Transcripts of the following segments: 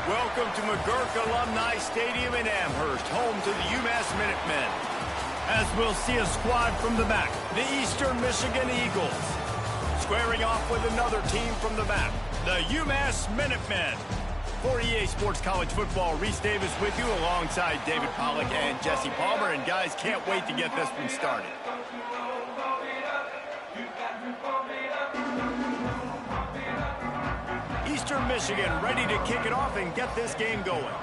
Welcome to McGurk Alumni Stadium in Amherst, home to the UMass Minutemen. As we'll see a squad from the back, the Eastern Michigan Eagles. Squaring off with another team from the back, the UMass Minutemen. For EA Sports College Football, Reese Davis with you alongside David Pollack and Jesse Palmer. And guys, can't wait to get this one started. Eastern Michigan ready to kick it off and get this game going.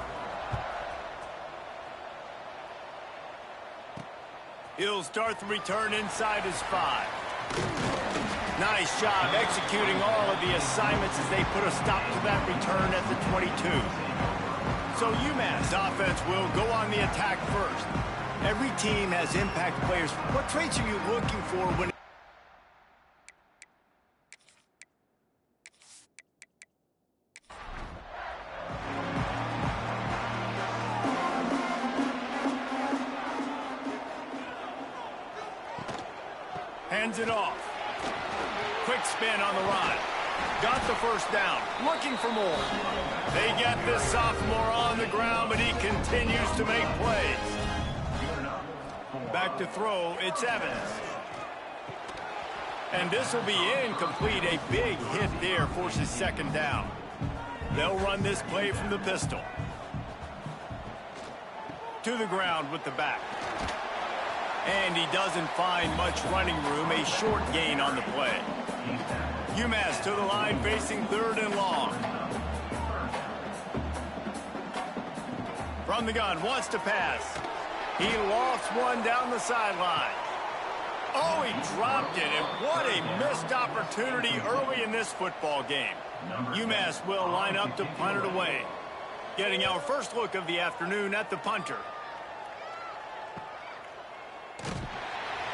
He'll start the return inside his 5. Nice job executing all of the assignments as they put a stop to that return at the 22. So UMass offense will go on the attack first. Every team has impact players. What traits are you looking for when hands it off? Quick spin on the run. Got the first down. Looking for more. They get this sophomore on the ground, but he continues to make plays. Back to throw, it's Evans. And this will be incomplete. A big hit there forces second down. They'll run this play from the pistol. To the ground with the back. And he doesn't find much running room. A short gain on the play. UMass to the line facing 3rd and long. From the gun, wants to pass. He lofts one down the sideline. Oh, he dropped it, and what a missed opportunity early in this football game. UMass will line up to punt it away. Getting our first look of the afternoon at the punter.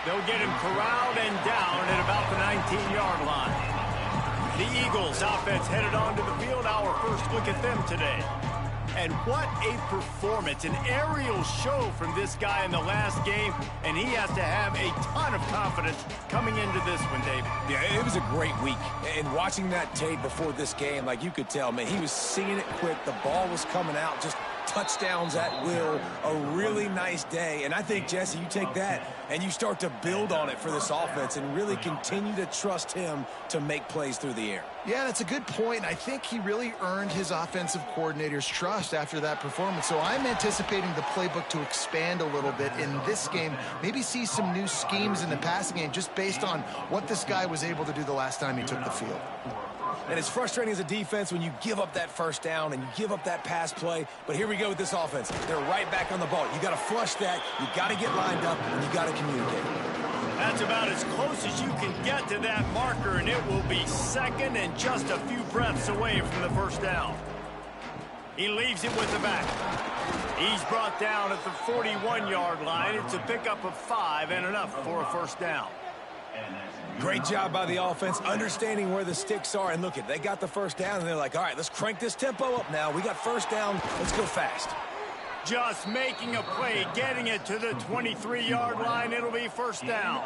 They'll get him corralled and down at about the 19-yard line. The Eagles offense headed onto the field. Our first look at them today. And what a performance. An aerial show from this guy in the last game. And he has to have a ton of confidence coming into this one, David. Yeah, it was a great week. And watching that tape before this game, like you could tell, man, he was seeing it quick. The ball was coming out, just touchdowns at will. A really nice day. And I think, Jesse, you take that and you start to build on it for this offense and really continue to trust him to make plays through the air. Yeah, that's a good point. I think he really earned his offensive coordinator's trust after that performance. So I'm anticipating the playbook to expand a little bit in this game. Maybe see some new schemes in the passing game just based on what this guy was able to do the last time he took the field. And it's frustrating as a defense when you give up that first down and you give up that pass play. But here we go with this offense. They're right back on the ball. You got to flush that. You got to get lined up, and you got to communicate. That's about as close as you can get to that marker, and it will be second and just a few breaths away from the first down. He leaves it with the back. He's brought down at the 41-yard line. It's a pickup of 5 and enough for a first down. Great job by the offense, understanding where the sticks are. And look, they got the first down, and they're like, all right, let's crank this tempo up now. We got first down. Let's go fast. Just making a play, getting it to the 23-yard line. It'll be first down.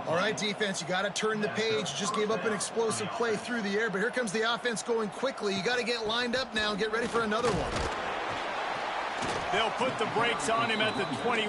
All right, defense, you got to turn the page. Just gave up an explosive play through the air, but here comes the offense going quickly. You got to get lined up now and get ready for another one. They'll put the brakes on him at the 20.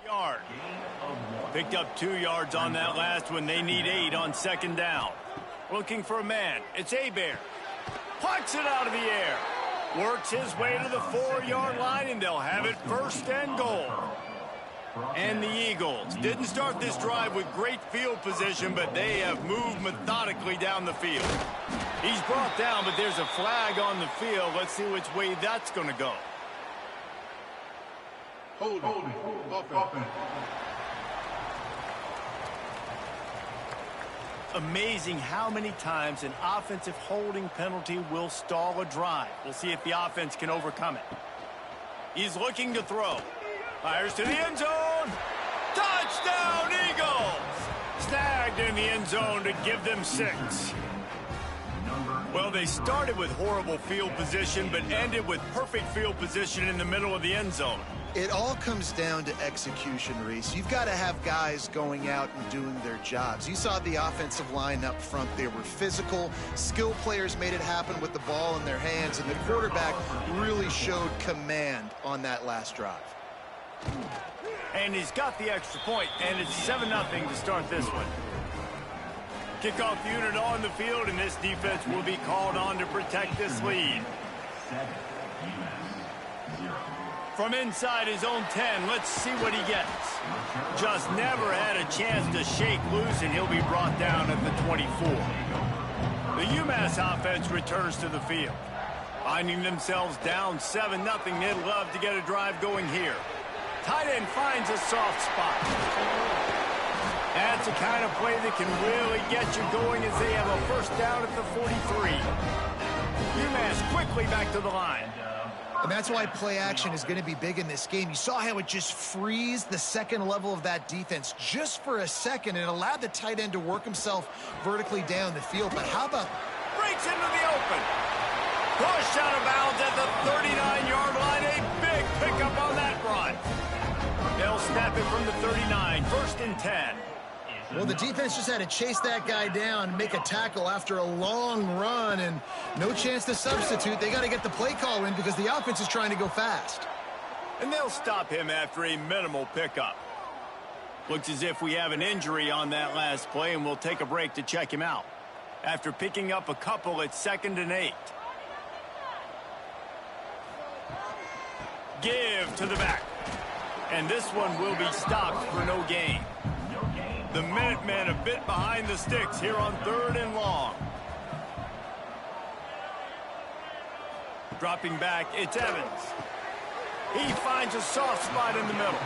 Yard. Picked up 2 yards on that last one. They need 8 on second down. Looking for a man. It's Hebert. Plucks it out of the air. Works his way to the 4-yard line, and they'll have it first and goal. And the Eagles didn't start this drive with great field position, but they have moved methodically down the field. He's brought down, but there's a flag on the field. Let's see which way that's going to go. Holding. Offense. Amazing how many times an offensive holding penalty will stall a drive. We'll see if the offense can overcome it. He's looking to throw. Fires to the end zone. Touchdown, Eagles! Snagged in the end zone to give them 6. Well, they started with horrible field position, but ended with perfect field position in the middle of the end zone. It all comes down to execution, Reese. You've got to have guys going out and doing their jobs. You saw the offensive line up front. They were physical. Skill players made it happen with the ball in their hands, and the quarterback really showed command on that last drive. And he's got the extra point, and it's 7-0 to start this one. Kickoff unit on the field, and this defense will be called on to protect this lead. From inside his own 10, let's see what he gets. Just never had a chance to shake loose, and he'll be brought down at the 24. The UMass offense returns to the field. Finding themselves down 7-0, they'd love to get a drive going here. Tight end finds a soft spot. That's the kind of play that can really get you going as they have a first down at the 43. UMass quickly back to the line. And that's why play action is going to be big in this game. You saw how it just frees the second level of that defense just for a second and allowed the tight end to work himself vertically down the field. But how about... Breaks into the open. Pushed out of bounds at the 39-yard line. A big pickup on that run. They'll snap it from the 39. First and 10. Well, the defense just had to chase that guy down, make a tackle after a long run, and no chance to substitute. They got to get the play call in because the offense is trying to go fast. And they'll stop him after a minimal pickup. Looks as if we have an injury on that last play, and we'll take a break to check him out. After picking up a couple, it's 2nd and 8. Give to the back. And this one will be stopped for no gain. The Minutemen a bit behind the sticks here on 3rd and long. Dropping back, it's Evans. He finds a soft spot in the middle.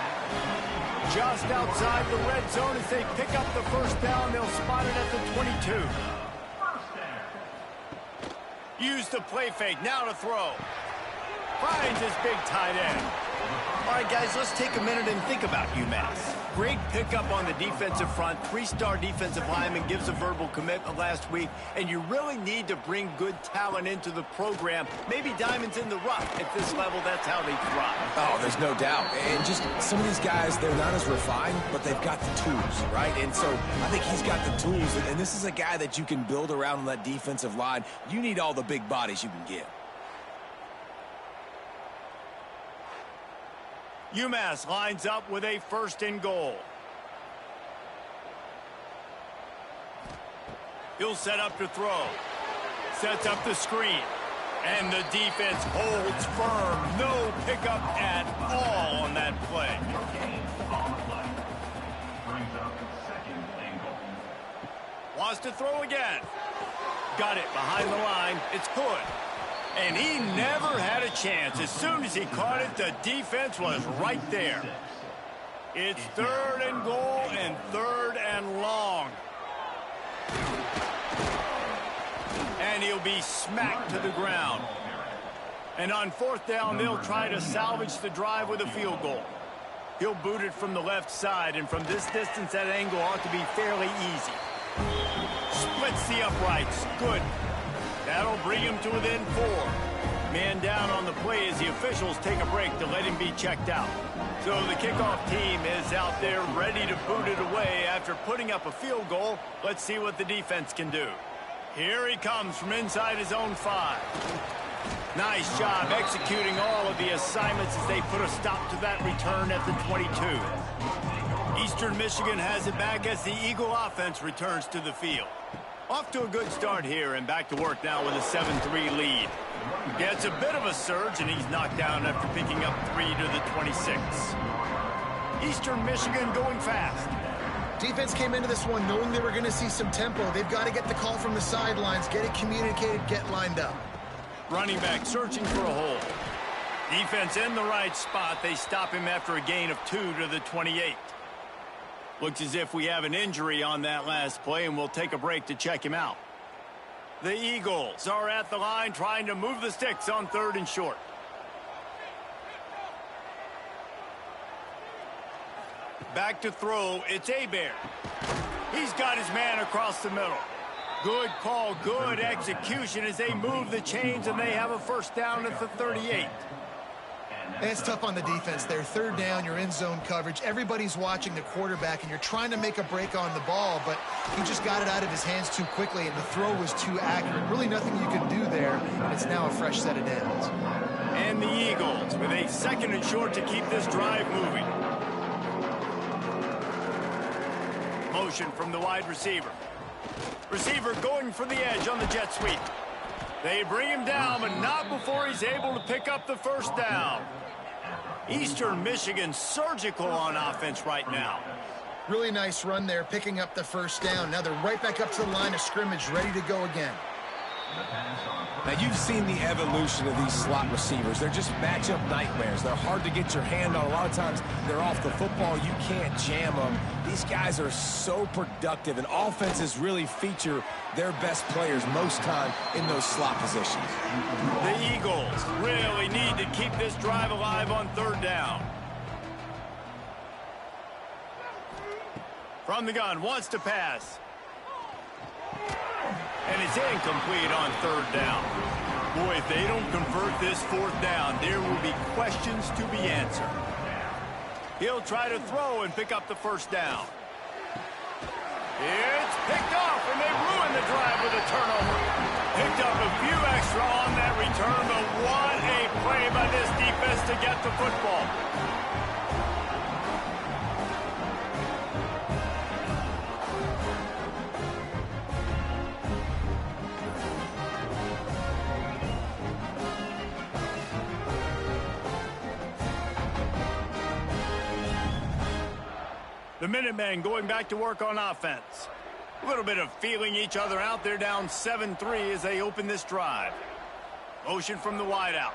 Just outside the red zone as they pick up the first down. They'll spot it at the 22. Use the play fake, now to throw. Finds his big tight end. All right, guys, let's take a minute and think about UMass. Great pickup on the defensive front. 3-star defensive lineman gives a verbal commitment last week, and you really need to bring good talent into the program. Maybe diamonds in the rough. At this level, that's how they thrive. Oh, there's no doubt. And just some of these guys, they're not as refined, but they've got the tools, right? And so I think he's got the tools, and this is a guy that you can build around on that defensive line. You need all the big bodies you can get. UMass lines up with a 1st and goal. He'll set up to throw. Sets up the screen. And the defense holds firm. No pickup at all on that play. Wants to throw again. Got it behind the line. It's Hood. And he never had a chance. As soon as he caught it, the defense was right there. It's 3rd and goal and 3rd and long. And he'll be smacked to the ground. And on 4th down, they'll try to salvage the drive with a field goal. He'll boot it from the left side, and from this distance, that angle ought to be fairly easy. Splits the uprights. Good. That'll bring him to within 4. Man down on the play as the officials take a break to let him be checked out. So the kickoff team is out there ready to boot it away after putting up a field goal. Let's see what the defense can do. Here he comes from inside his own 5. Nice job executing all of the assignments as they put a stop to that return at the 22. Eastern Michigan has it back as the Eagle offense returns to the field. Off to a good start here and back to work now with a 7-3 lead. Gets a bit of a surge and he's knocked down after picking up 3 to the 26. Eastern Michigan going fast. Defense came into this one knowing they were going to see some tempo. They've got to get the call from the sidelines, get it communicated, get lined up. Running back searching for a hole. Defense in the right spot. They stop him after a gain of 2 to the 28. Looks as if we have an injury on that last play, and we'll take a break to check him out. The Eagles are at the line trying to move the sticks on 3rd and short. Back to throw, it's Hebert. He's got his man across the middle. Good call, good execution as they move the chains, and they have a first down at the 38. It's tough on the defense there. 3rd down, you're in zone coverage. Everybody's watching the quarterback, and you're trying to make a break on the ball, but he just got it out of his hands too quickly, and the throw was too accurate. Really nothing you can do there, and it's now a fresh set of downs. And the Eagles with a 2nd and short to keep this drive moving. Motion from the wide receiver. Receiver going for the edge on the jet sweep. They bring him down, but not before he's able to pick up the first down. Eastern Michigan surgical on offense right now. Really nice run there, picking up the first down. Now they're right back up to the line of scrimmage, ready to go again. Now, you've seen the evolution of these slot receivers. They're just matchup nightmares. They're hard to get your hand on. A lot of times, they're off the football. You can't jam them. These guys are so productive, and offenses really feature their best players most time in those slot positions. The Eagles really need to keep this drive alive on 3rd down. From the gun, wants to pass. And it's incomplete on 3rd down. Boy, if they don't convert this 4th down, there will be questions to be answered. He'll try to throw and pick up the first down. It's picked off, and they ruin the drive with a turnover. Picked up a few extra on that return, but what a play by this defense to get the football. The Minutemen going back to work on offense. A little bit of feeling each other out. They're down 7-3 as they open this drive. Motion from the wideout.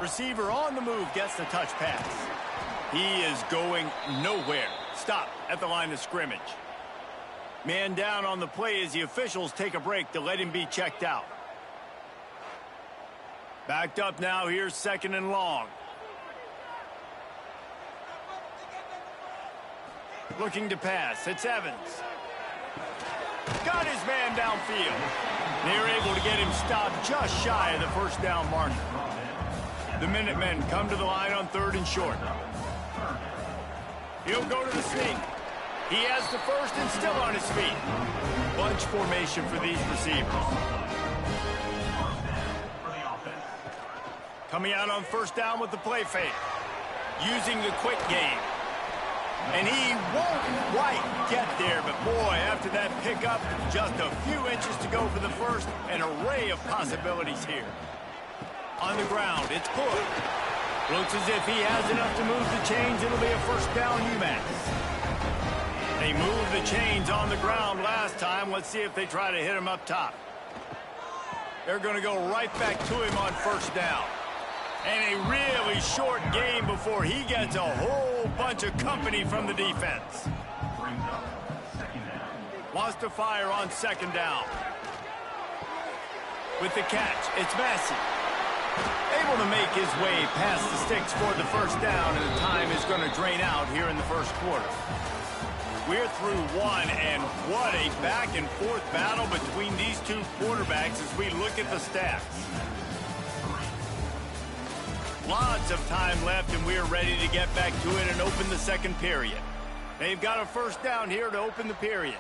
Receiver on the move gets the touch pass. He is going nowhere. Stop at the line of scrimmage. Man down on the play as the officials take a break to let him be checked out. Backed up now. Here's 2nd and long. Looking to pass. It's Evans. Got his man downfield. They're able to get him stopped just shy of the first down marker. The Minutemen come to the line on 3rd and short. He'll go to the sneak. He has the first and still on his feet. Bunch formation for these receivers. Coming out on 1st down with the play fake. Using the quick game. And he won't quite get there, but boy, after that pickup, just a few inches to go for the first. An array of possibilities here. On the ground, it's Hood. Looks as if he has enough to move the chains. It'll be a first down UMass. They moved the chains on the ground last time. Let's see if they try to hit him up top. They're going to go right back to him on 1st down. And a really short game before he gets a whole bunch of company from the defense. Wants to fire on 2nd down. With the catch, it's Massey. Able to make his way past the sticks for the first down, and the time is going to drain out here in the 1st quarter. We're through 1, and what a back-and-forth battle between these two quarterbacks as we look at the stats. Lots of time left, and we're ready to get back to it and open the 2nd period. They've got a first down here to open the period.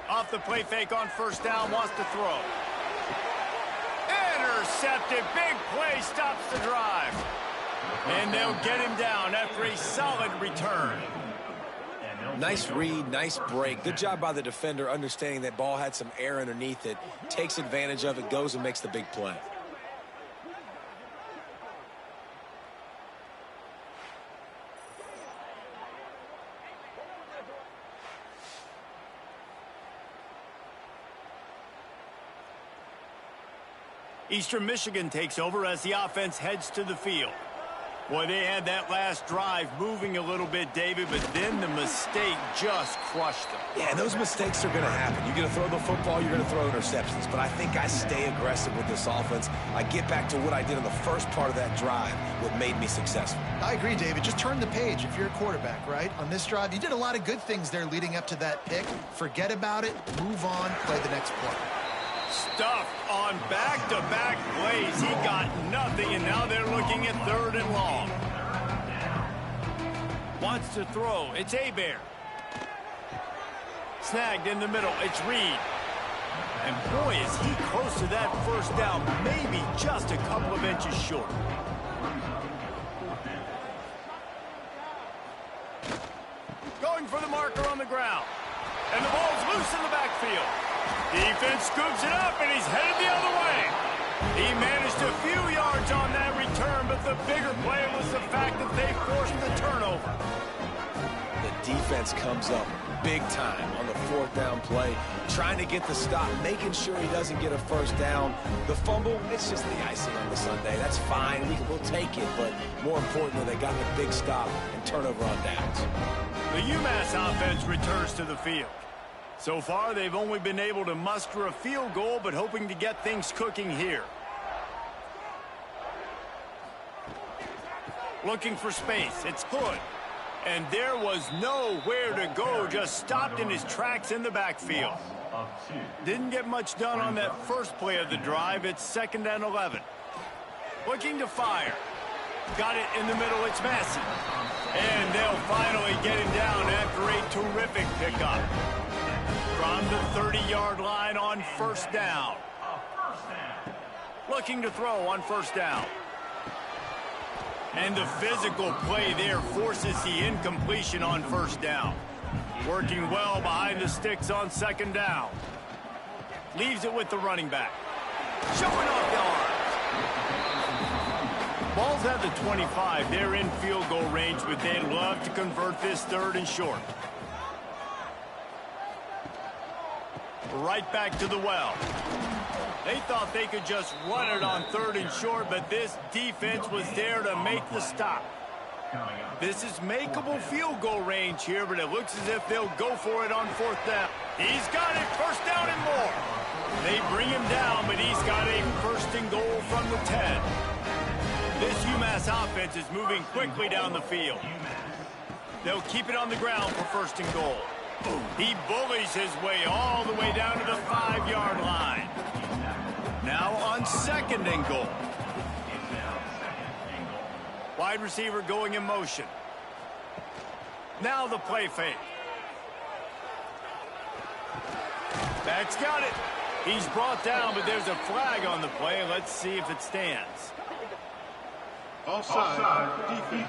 Off the play fake on first down, wants to throw. Intercepted. Big play stops the drive. And they'll get him down after a solid return. Nice read, nice break. Good job by the defender understanding that ball had some air underneath it. Takes advantage of it, goes and makes the big play. Eastern Michigan takes over as the offense heads to the field. Boy, they had that last drive moving a little bit, David, but then the mistake just crushed them. Yeah, and those mistakes are going to happen. You're going to throw the football, you're going to throw interceptions. But I think I stay aggressive with this offense. I get back to what I did in the first part of that drive, what made me successful. I agree, David. Just turn the page if you're a quarterback, right? On this drive, you did a lot of good things there leading up to that pick. Forget about it, move on, play the next play. Stuffed on back-to-back plays. He got nothing, and now they're looking at 3rd and long. Wants to throw. It's Hebert. Snagged in the middle. It's Reed. And boy, is he close to that first down. Maybe just a couple of inches short. Going for the marker on the ground. And the ball's loose in the backfield. Defense scoops it up, and he's headed the other way. He managed a few yards on that return, but the bigger play was the fact that they forced the turnover. The defense comes up big time on the 4th down play, trying to get the stop, making sure he doesn't get a first down. The fumble, it's just the icing on the sundae. That's fine. We'll take it, but more importantly, they got the big stop and turnover on downs. The UMass offense returns to the field. So far, they've only been able to muster a field goal, but hoping to get things cooking here. Looking for space. It's Hood. And there was nowhere to go, just stopped in his tracks in the backfield. Didn't get much done on that first play of the drive. It's 2nd and 11. Looking to fire. Got it in the middle. It's Massey. And they'll finally get him down after a terrific pickup. From the 30-yard line on first down. Looking to throw on first down. And the physical play there forces the incompletion on first down. Working well behind the sticks on 2nd down. Leaves it with the running back. Showing off the arms. Ball's at the 25. They're in field goal range, but they'd love to convert this 3rd and short. Right back to the well. They thought they could just run it on 3rd and short, but this defense was there to make the stop. This is makeable field goal range here, but it looks as if they'll go for it on 4th down. He's got it, 1st down and more. They bring him down, but he's got a 1st and goal from the 10. This UMass offense is moving quickly down the field. They'll keep it on the ground for 1st and goal. He bullies his way all the way down to the 5-yard line. Now on 2nd and goal. Wide receiver going in motion. Now the play fake. Back's got it. He's brought down, but there's a flag on the play. Let's see if it stands. Offside, defense.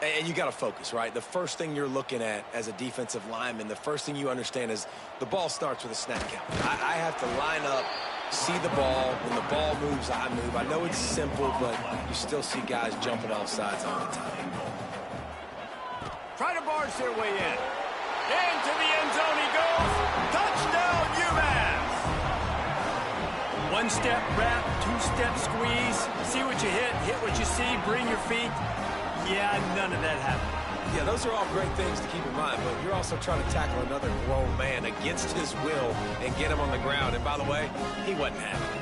And you got to focus, right? The first thing you're looking at as a defensive lineman, the first thing you understand is the ball starts with a snap count. I have to line up, see the ball. When the ball moves, I move. I know it's simple, but you still see guys jumping off sides all the time. Try to barge their way in. Into the end zone he goes. Touchdown, UMass. 1-step wrap, 2-step squeeze. See what you hit what you see, bring your feet. Yeah, none of that happened. Yeah, those are all great things to keep in mind, but you're also trying to tackle another grown man against his will and get him on the ground. And by the way, he wasn't happy.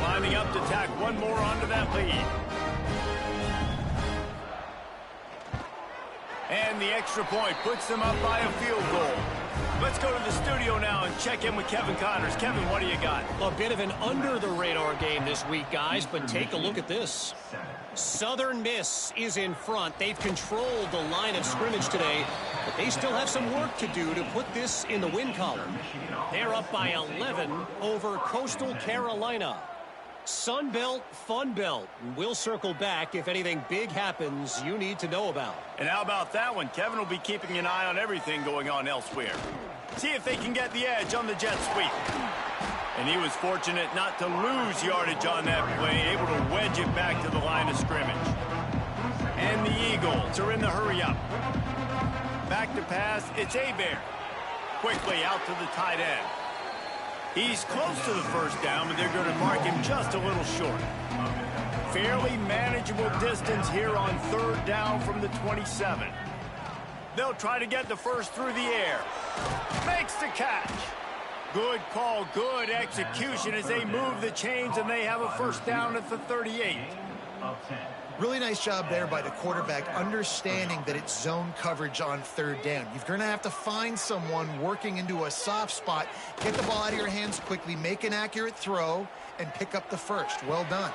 Lining up to tack one more onto that lead. And the extra point puts them up by a field goal. Let's go to the studio now and check in with Kevin Connors. Kevin, what do you got? A bit of an under-the-radar game this week, guys, but take a look at this. Southern Miss is in front. They've controlled the line of scrimmage today, but they still have some work to do to put this in the win column. They're up by 11 over Coastal Carolina. Sun Belt, Fun Belt. We'll circle back if anything big happens you need to know about. And how about that one? Kevin will be keeping an eye on everything going on elsewhere. See if they can get the edge on the jet sweep. And he was fortunate not to lose yardage on that play, able to wedge it back to the line of scrimmage. And the Eagles are in the hurry-up. Back to pass, it's Hebert. Quickly out to the tight end. He's close to the first down, but they're going to mark him just a little short. Fairly manageable distance here on third down from the 27. They'll try to get the first through the air. Makes the catch. Good call, good execution as they move the chains, and they have a first down at the 38. Really nice job there by the quarterback, understanding that it's zone coverage on third down. You're going to have to find someone working into a soft spot, get the ball out of your hands quickly, make an accurate throw, and pick up the first. Well done.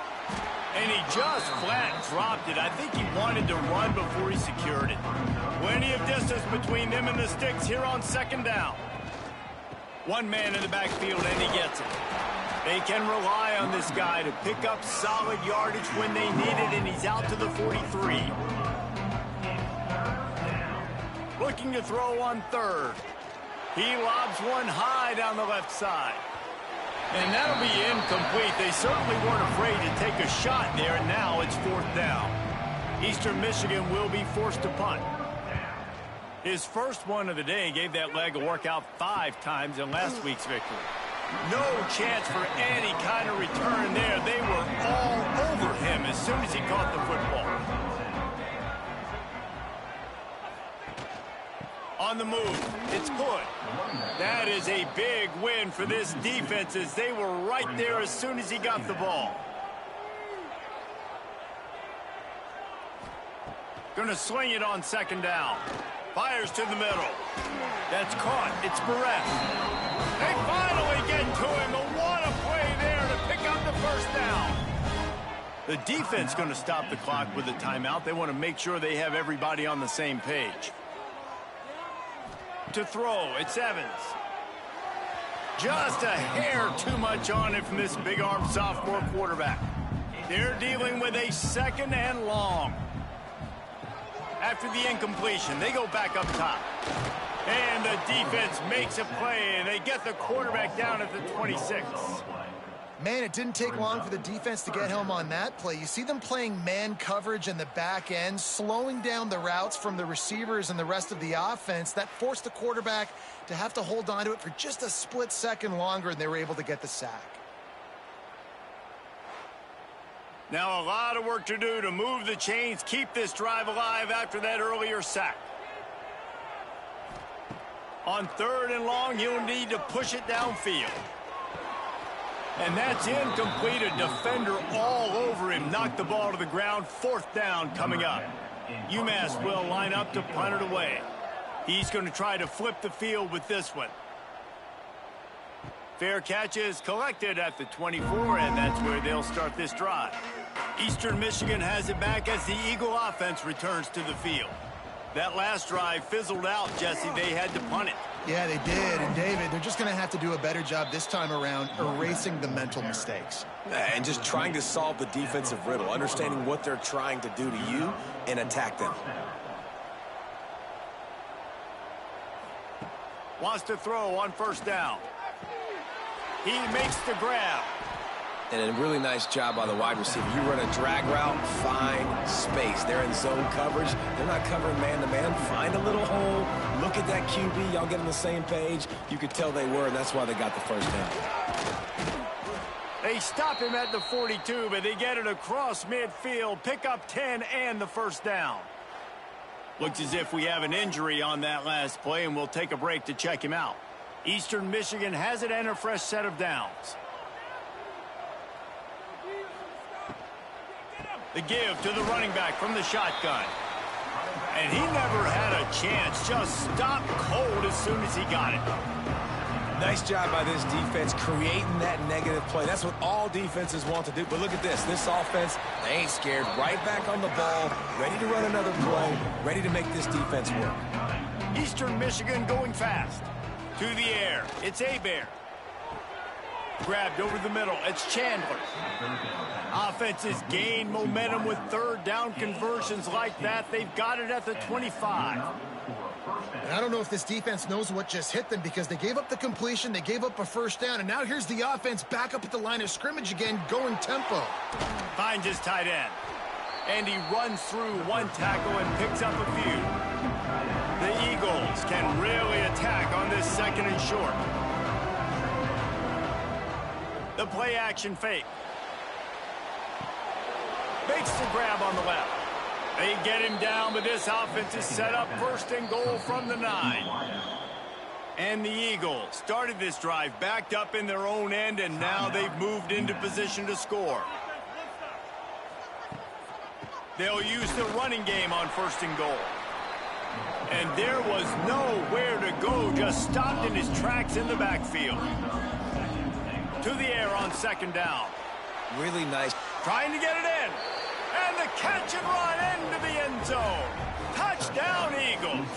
And he just flat dropped it. I think he wanted to run before he secured it. Plenty of distance between them and the sticks here on second down. One man in the backfield, and he gets it. They can rely on this guy to pick up solid yardage when they need it, and he's out to the 43. Looking to throw on third. He lobs one high down the left side. And that'll be incomplete. They certainly weren't afraid to take a shot there, and now it's fourth down. Eastern Michigan will be forced to punt. His first one of the day gave that leg a workout 5 times in last week's victory. No chance for any kind of return there. They were all over him as soon as he caught the football. On the move, it's Hood. That is a big win for this defense as they were right there as soon as he got the ball. Gonna sling it on second down. Fires to the middle. That's caught. It's Barrett. They finally get to him. But what a play there to pick up the first down. The defense going to stop the clock with a timeout. They want to make sure they have everybody on the same page. To throw, it's Evans. Just a hair too much on it from this big-arm sophomore quarterback. They're dealing with a second and long. After the incompletion, they go back up top. And the defense makes a play, and they get the quarterback down at the 26. Man, it didn't take long for the defense to get home on that play. You see them playing man coverage in the back end, slowing down the routes from the receivers and the rest of the offense. That forced the quarterback to have to hold on to it for just a split second longer, and they were able to get the sack. Now a lot of work to do to move the chains, keep this drive alive after that earlier sack. On third and long, you'll need to push it downfield. And that's incomplete. A defender all over him. Knocked the ball to the ground. Fourth down coming up. UMass will line up to punt it away. He's going to try to flip the field with this one. Fair catch is collected at the 24, and that's where they'll start this drive. Eastern Michigan has it back as the Eagle offense returns to the field. That last drive fizzled out, Jesse. They had to punt it. Yeah, they did. And, David, they're just going to have to do a better job this time around erasing the mental mistakes. And just trying to solve the defensive riddle, understanding what they're trying to do to you and attack them. Wants to throw on first down. He makes the grab. And a really nice job by the wide receiver. You run a drag route, find space. They're in zone coverage. They're not covering man-to-man. Find a little hole. Look at that QB. Y'all get on the same page. You could tell they were, and that's why they got the first down. They stop him at the 42, but they get it across midfield. Pick up 10 and the first down. Looks as if we have an injury on that last play, and we'll take a break to check him out. Eastern Michigan has it and a fresh set of downs. The give to the running back from the shotgun. And he never had a chance. Just stopped cold as soon as he got it. Nice job by this defense creating that negative play. That's what all defenses want to do. But look at this. This offense, they ain't scared. Right back on the ball, ready to run another play, ready to make this defense work. Eastern Michigan going fast. To the air. It's Hebert. Grabbed over the middle. It's Chandler. Offenses gain momentum with third down conversions like that. They've got it at the 25. And I don't know if this defense knows what just hit them because they gave up the completion, they gave up a first down, and now here's the offense back up at the line of scrimmage again, going tempo. Finds his tight end. And he runs through one tackle and picks up a few. The Eagles can really attack on this second and short. The play action fake. Makes the grab on the left. They get him down, but this offense is set up first and goal from the 9. And the Eagles started this drive backed up in their own end, and now they've moved into position to score. They'll use the running game on first and goal. And there was nowhere to go, just stopped in his tracks in the backfield. To the air on second down. Really nice. Trying to get it in. And the catch and run into the end zone. Touchdown, Eagles.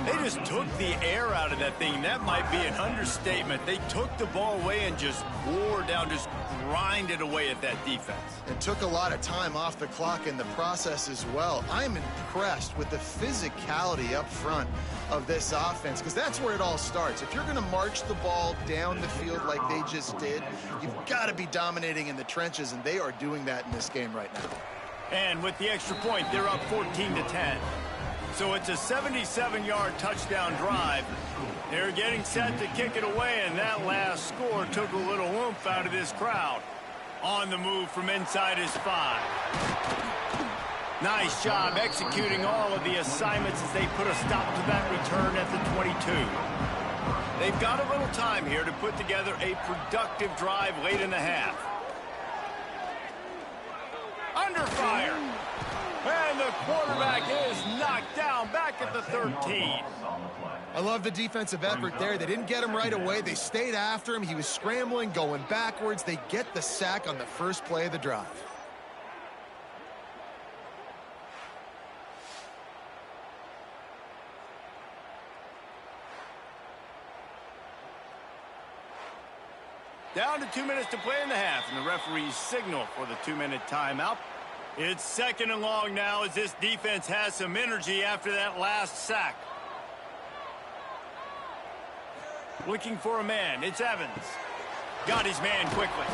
They just took the air out of that thing. That might be an understatement. They took the ball away and just wore down, just grinded away at that defense. It took a lot of time off the clock in the process as well. I'm impressed with the physicality up front of this offense because that's where it all starts. If you're going to march the ball down the field like they just did, you've got to be dominating in the trenches, and they are doing that in this game right now. And with the extra point, they're up 14-10. So it's a 77-yard touchdown drive. They're getting set to kick it away, and that last score took a little oomph out of this crowd. On the move from inside his 5. Nice job executing all of the assignments as they put a stop to that return at the 22. They've got a little time here to put together a productive drive late in the half. Under fire. And the quarterback is knocked down back at the 13. I love the defensive effort there. They didn't get him right away. They stayed after him. He was scrambling, going backwards. They get the sack on the first play of the drive. Down to 2 minutes to play in the half, and the referees signal for the 2-minute timeout. It's second and long now as this defense has some energy after that last sack. Looking for a man. It's Evans. Got his man quickly.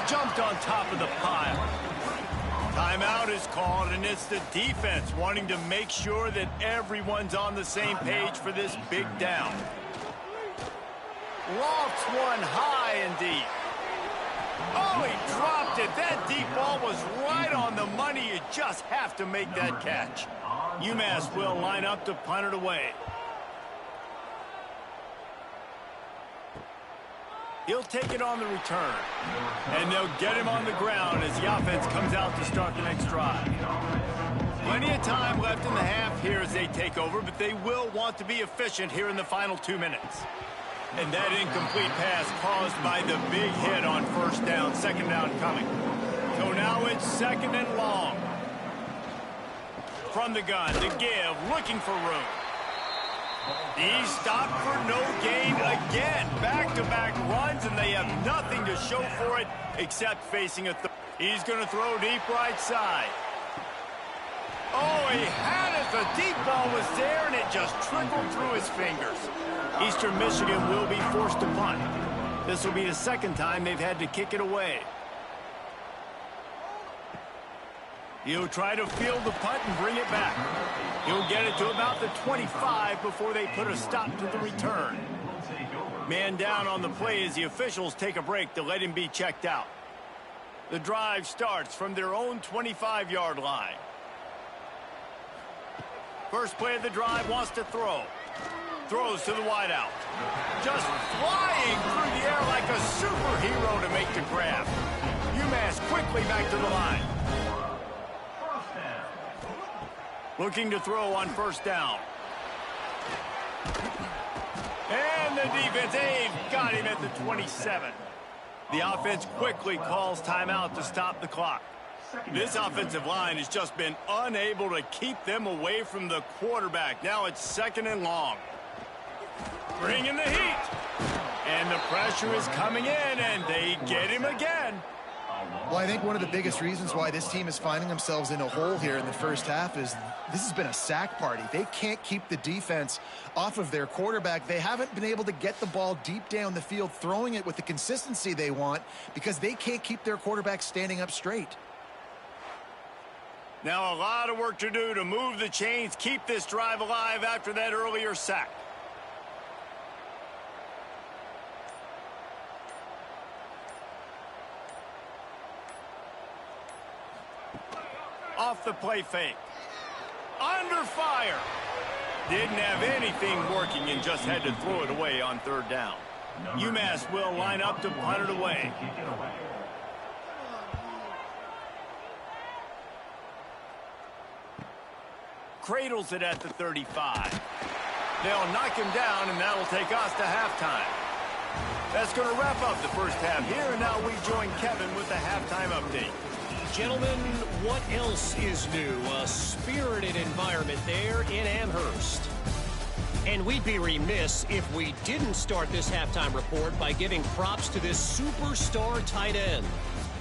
Jumped on top of the pile. Timeout is called, and it's the defense wanting to make sure that everyone's on the same page for this big down. Lofts one high and deep. Oh, he dropped it. That deep ball was right on the money. You just have to make that catch. UMass will line up to punt it away. He'll take it on the return. And they'll get him on the ground as the offense comes out to start the next drive. Plenty of time left in the half here as they take over, but they will want to be efficient here in the final 2 minutes. And that incomplete pass caused by the big hit on first down, second down coming. So now it's second and long. From the gun, the give, looking for room. He stopped for no gain again. Back-to-back runs, and they have nothing to show for it except facing a third. He's going to throw deep right side. Oh, he had it. The deep ball was there, and it just trickled through his fingers. Eastern Michigan will be forced to punt. This will be the second time they've had to kick it away. He'll try to field the punt and bring it back. He'll get it to about the 25 before they put a stop to the return. Man down on the play as the officials take a break to let him be checked out. The drive starts from their own 25-yard line. First play of the drive, wants to throw. Throws to the wideout. Just flying through the air like a superhero to make the grab. UMass quickly back to the line. Looking to throw on first down. And the defense, they've got him at the 27. The offense quickly calls timeout to stop the clock. This offensive line has just been unable to keep them away from the quarterback. Now it's 2nd and long. Bringing the heat. And the pressure is coming in, and they get him again. Well, I think one of the biggest reasons why this team is finding themselves in a hole here in the first half is this has been a sack party. They can't keep the defense off of their quarterback. They haven't been able to get the ball deep down the field, throwing it with the consistency they want because they can't keep their quarterback standing up straight. Now a lot of work to do to move the chains, keep this drive alive after that earlier sack. Off the play fake. Under fire. Didn't have anything working and just had to throw it away on 3rd down. UMass will line up to punt it away. Cradles it at the 35. They'll knock him down, and that'll take us to halftime. That's going to wrap up the first half here, and now we join Kevin with the halftime update. Gentlemen, what else is new? A spirited environment there in Amherst. And we'd be remiss if we didn't start this halftime report by giving props to this superstar tight end.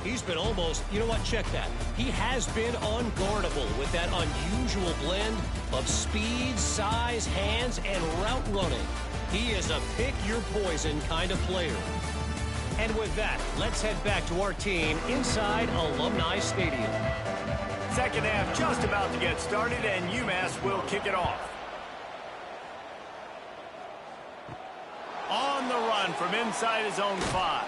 He's been almost, you know what, check that. He has been unguardable with that unusual blend of speed, size, hands, and route running. He is a pick-your-poison kind of player. And with that, let's head back to our team inside Alumni Stadium. Second half just about to get started, and UMass will kick it off. On the run from inside his own 5.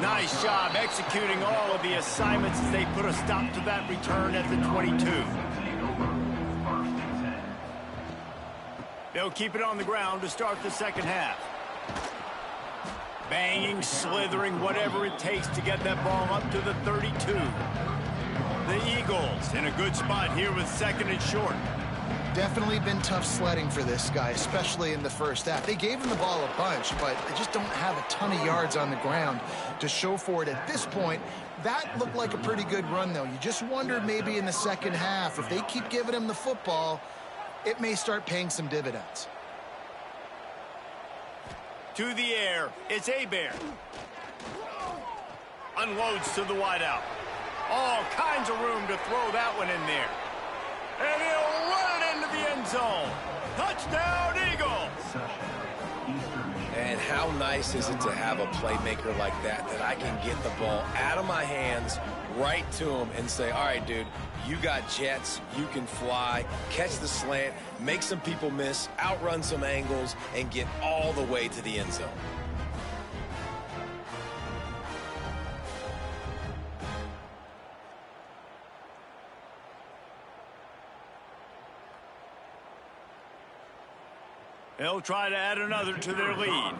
Nice job executing all of the assignments as they put a stop to that return at the 22. They'll keep it on the ground to start the second half. Banging, slithering, whatever it takes to get that ball up to the 32. The Eagles in a good spot here with 2nd and short. Definitely been tough sledding for this guy, especially in the first half. They gave him the ball a bunch, but they just don't have a ton of yards on the ground to show for it at this point. That looked like a pretty good run, though. You just wonder maybe in the second half, if they keep giving him the football, it may start paying some dividends. To the air, it's Hebert. Unloads to the wideout. All kinds of room to throw that one in there. And he'll run it into the end zone. Touchdown, Eagles! And how nice is it to have a playmaker like that I can get the ball out of my hands right to him and say, all right, dude, you got jets, you can fly, catch the slant, make some people miss, outrun some angles, and get all the way to the end zone. They'll try to add another to their lead.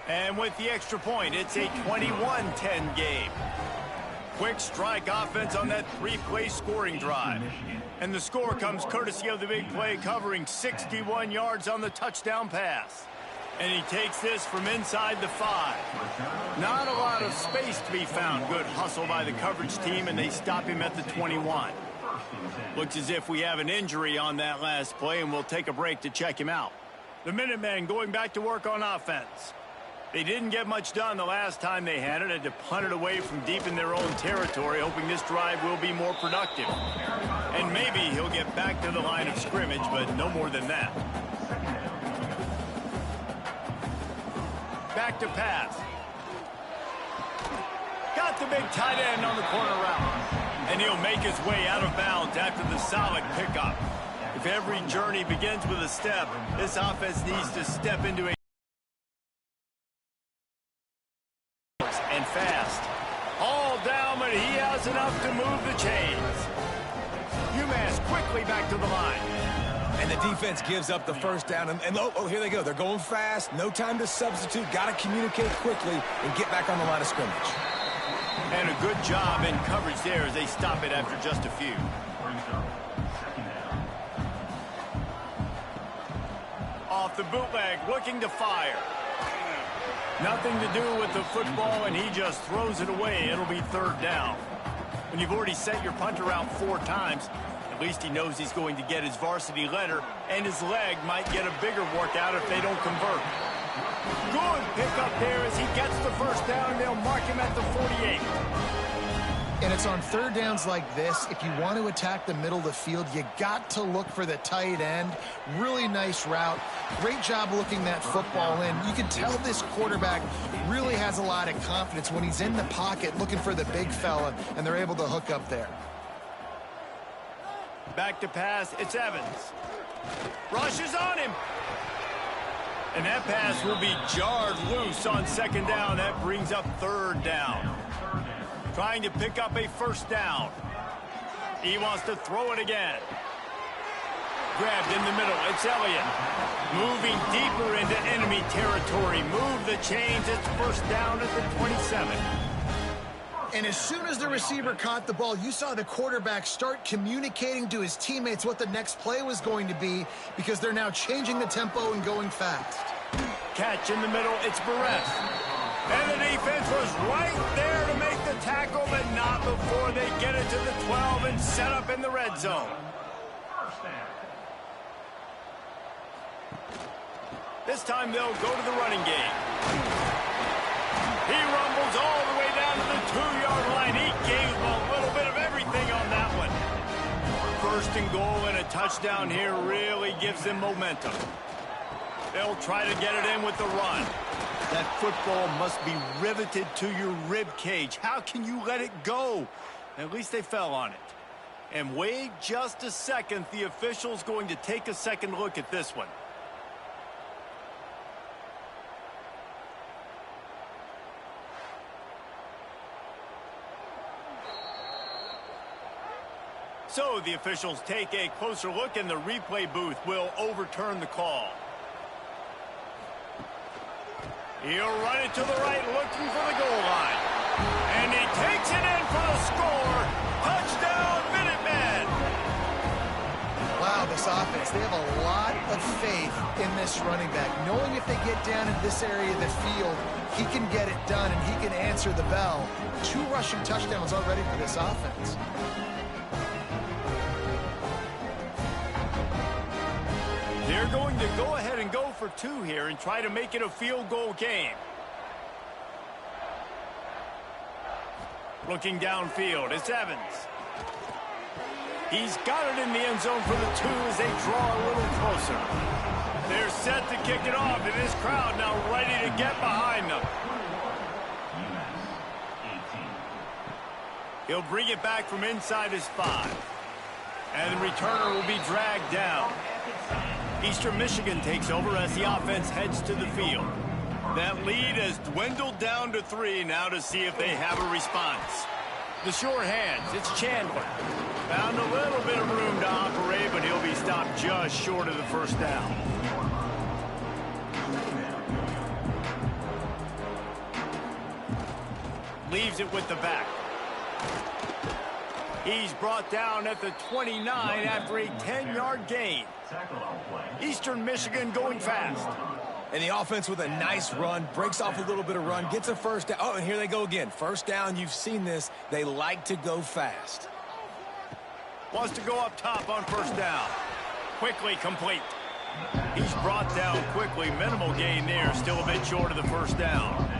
And with the extra point, it's a 21-10 game. Quick strike offense on that 3-play scoring drive. And the score comes courtesy of the big play, covering 61 yards on the touchdown pass. And he takes this from inside the 5. Not a lot of space to be found. Good hustle by the coverage team, and they stop him at the 21. Looks as if we have an injury on that last play, and we'll take a break to check him out. The Minutemen going back to work on offense. They didn't get much done the last time they had it. Had to punt it away from deep in their own territory, hoping this drive will be more productive. And maybe he'll get back to the line of scrimmage, but no more than that. Back to pass. Got the big tight end on the corner route. And he'll make his way out of bounds after the solid pickup. If every journey begins with a step, this offense needs to step into a and fast. All down, but he has enough to move the chains. UMass quickly back to the line. And the defense gives up the first down. And oh, here they go. They're going fast. No time to substitute. Got to communicate quickly and get back on the line of scrimmage. And a good job in coverage there as they stop it after just a few. Off the bootleg, looking to fire. Nothing to do with the football, and he just throws it away. It'll be third down. When you've already sent your punter out 4 times, at least he knows he's going to get his varsity letter, and his leg might get a bigger workout if they don't convert. Good pickup there as he gets the first down, and they'll mark him at the 48. And it's on third downs like this. If you want to attack the middle of the field, you got to look for the tight end. Really nice route. Great job looking that football in. You can tell this quarterback really has a lot of confidence when he's in the pocket looking for the big fella, and they're able to hook up there. Back to pass, it's Evans. Rushes on him. And that pass will be jarred loose on second down. That brings up third down. Trying to pick up a first down. He wants to throw it again. Grabbed in the middle, it's Elliott. Moving deeper into enemy territory. Move the chains, it's first down at the 27. And as soon as the receiver caught the ball, you saw the quarterback start communicating to his teammates what the next play was going to be, because they're now changing the tempo and going fast. Catch in the middle, it's Barres. And the defense was right there to make the tackle, but not before they get it to the 12 and set up in the red zone. This time they'll go to the running game. He rumbles all the way down to the 2-yard line. He gave a little bit of everything on that one. First and goal and a touchdown here really gives them momentum. They'll try to get it in with the run. That football must be riveted to your rib cage. How can you let it go? At least they fell on it. And wait just a second. The official's going to take a second look at this one. So the officials take a closer look, and the replay booth will overturn the call. He'll run it to the right, looking for the goal line. And he takes it in for the score. Touchdown, Minutemen! Wow, this offense, they have a lot of faith in this running back. Knowing if they get down in this area of the field, he can get it done and he can answer the bell. 2 rushing touchdowns already for this offense. They're going to go ahead and go for 2 here and try to make it a field goal game. Looking downfield, it's Evans. He's got it in the end zone for the 2 as they draw a little closer. They're set to kick it off, and this crowd now ready to get behind them. He'll bring it back from inside his 5. And the returner will be dragged down. Eastern Michigan takes over as the offense heads to the field. That lead has dwindled down to 3 now to see if they have a response. The sure hands, it's Chandler. Found a little bit of room to operate, but he'll be stopped just short of the first down. Leaves it with the back. He's brought down at the 29 after a 10-yard gain. Eastern Michigan going fast. And the offense with a nice run, breaks off a little bit of run, gets a first down. Oh, and here they go again. First down, you've seen this. They like to go fast. Wants to go up top on first down. Quickly complete. He's brought down quickly. Minimal gain there. Still a bit short of the first down.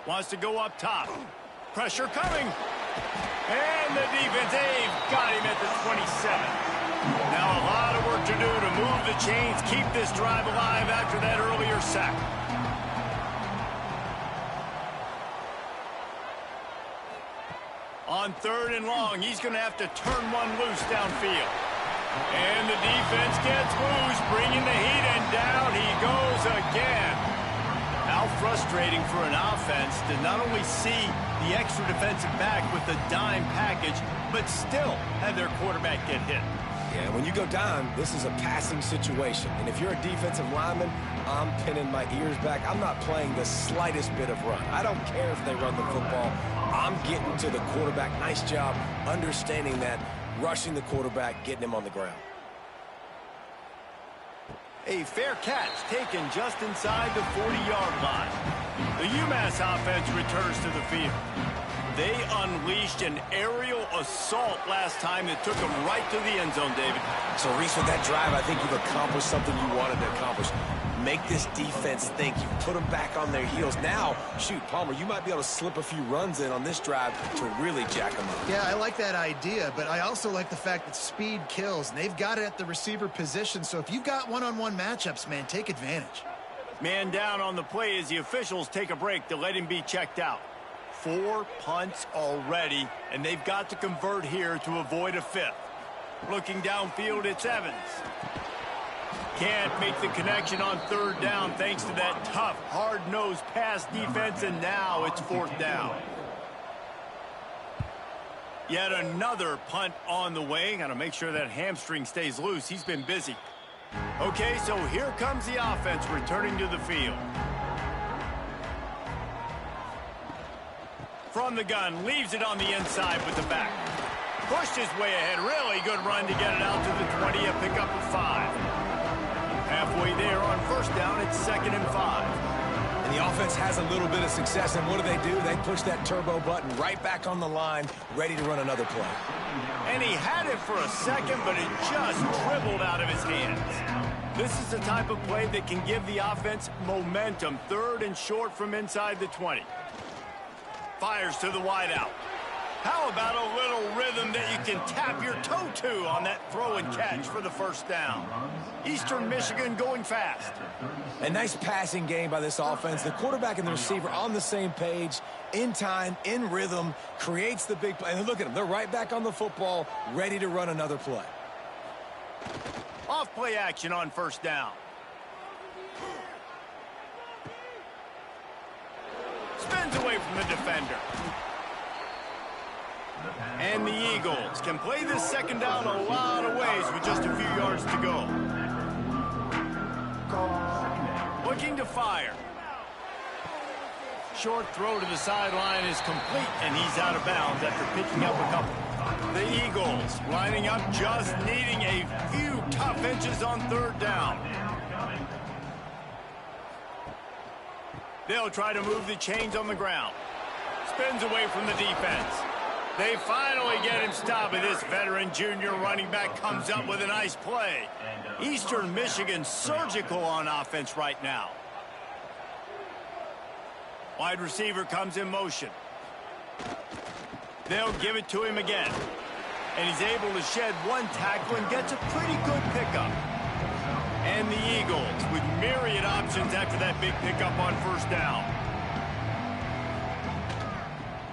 Wants to go up top. Pressure coming. And the defense, they've got him at the 27. Now a lot of work to do to move the chains, keep this drive alive after that earlier sack. On 3rd and long, he's going to have to turn one loose downfield. And the defense gets loose, bringing the heat, and down he goes again. How frustrating for an offense to not only see the extra defensive back with the dime package, but still have their quarterback get hit. Yeah, when you go down, this is a passing situation. And if you're a defensive lineman, I'm pinning my ears back. I'm not playing the slightest bit of run. I don't care if they run the football. I'm getting to the quarterback. Nice job understanding that, rushing the quarterback, getting him on the ground. A fair catch taken just inside the 40-yard line. The UMass offense returns to the field. They unleashed an aerial assault last time that took them right to the end zone, David. So, Reese, with that drive, I think you've accomplished something you wanted to accomplish. Make this defense think. You put them back on their heels. Now, shoot, Palmer, you might be able to slip a few runs in on this drive to really jack them up. Yeah, I like that idea, but I also like the fact that speed kills, and they've got it at the receiver position. So if you've got one-on-one matchups, man, take advantage. Man down on the play as the officials take a break to let him be checked out. 4 punts already, and they've got to convert here to avoid a fifth. Looking downfield, it's Evans. Can't make the connection on third down thanks to that tough, hard-nosed pass defense, and now it's fourth down. Yet another punt on the way. Got to make sure that hamstring stays loose. He's been busy. Okay, so here comes the offense returning to the field. From the gun, leaves it on the inside with the back. Pushed his way ahead. Really good run to get it out to the 20, a pickup of 5. Halfway there on first down, it's 2nd and 5. And the offense has a little bit of success, and what do? They push that turbo button right back on the line, ready to run another play. And he had it for a second, but it just dribbled out of his hands. This is the type of play that can give the offense momentum. 3rd and short from inside the 20. Fires to the wideout. How about a little rhythm that you can tap your toe to on that throw and catch for the first down? Eastern Michigan going fast. A nice passing game by this offense. The quarterback and the receiver on the same page, in time, in rhythm, creates the big play. And look at them. They're right back on the football, ready to run another play. Off play action on first down. Spins away from the defender. And the Eagles can play this second down a lot of ways with just a few yards to go. Looking to fire. Short throw to the sideline is complete, and he's out of bounds after picking up a couple. The Eagles lining up, just needing a few tough inches on third down. They'll try to move the chains on the ground. Spins away from the defense. They finally get him stopped, and this veteran junior running back comes up with a nice play. Eastern Michigan surgical on offense right now. Wide receiver comes in motion. They'll give it to him again. And he's able to shed one tackle and gets a pretty good pickup. And the Eagles with myriad options after that big pickup on first down.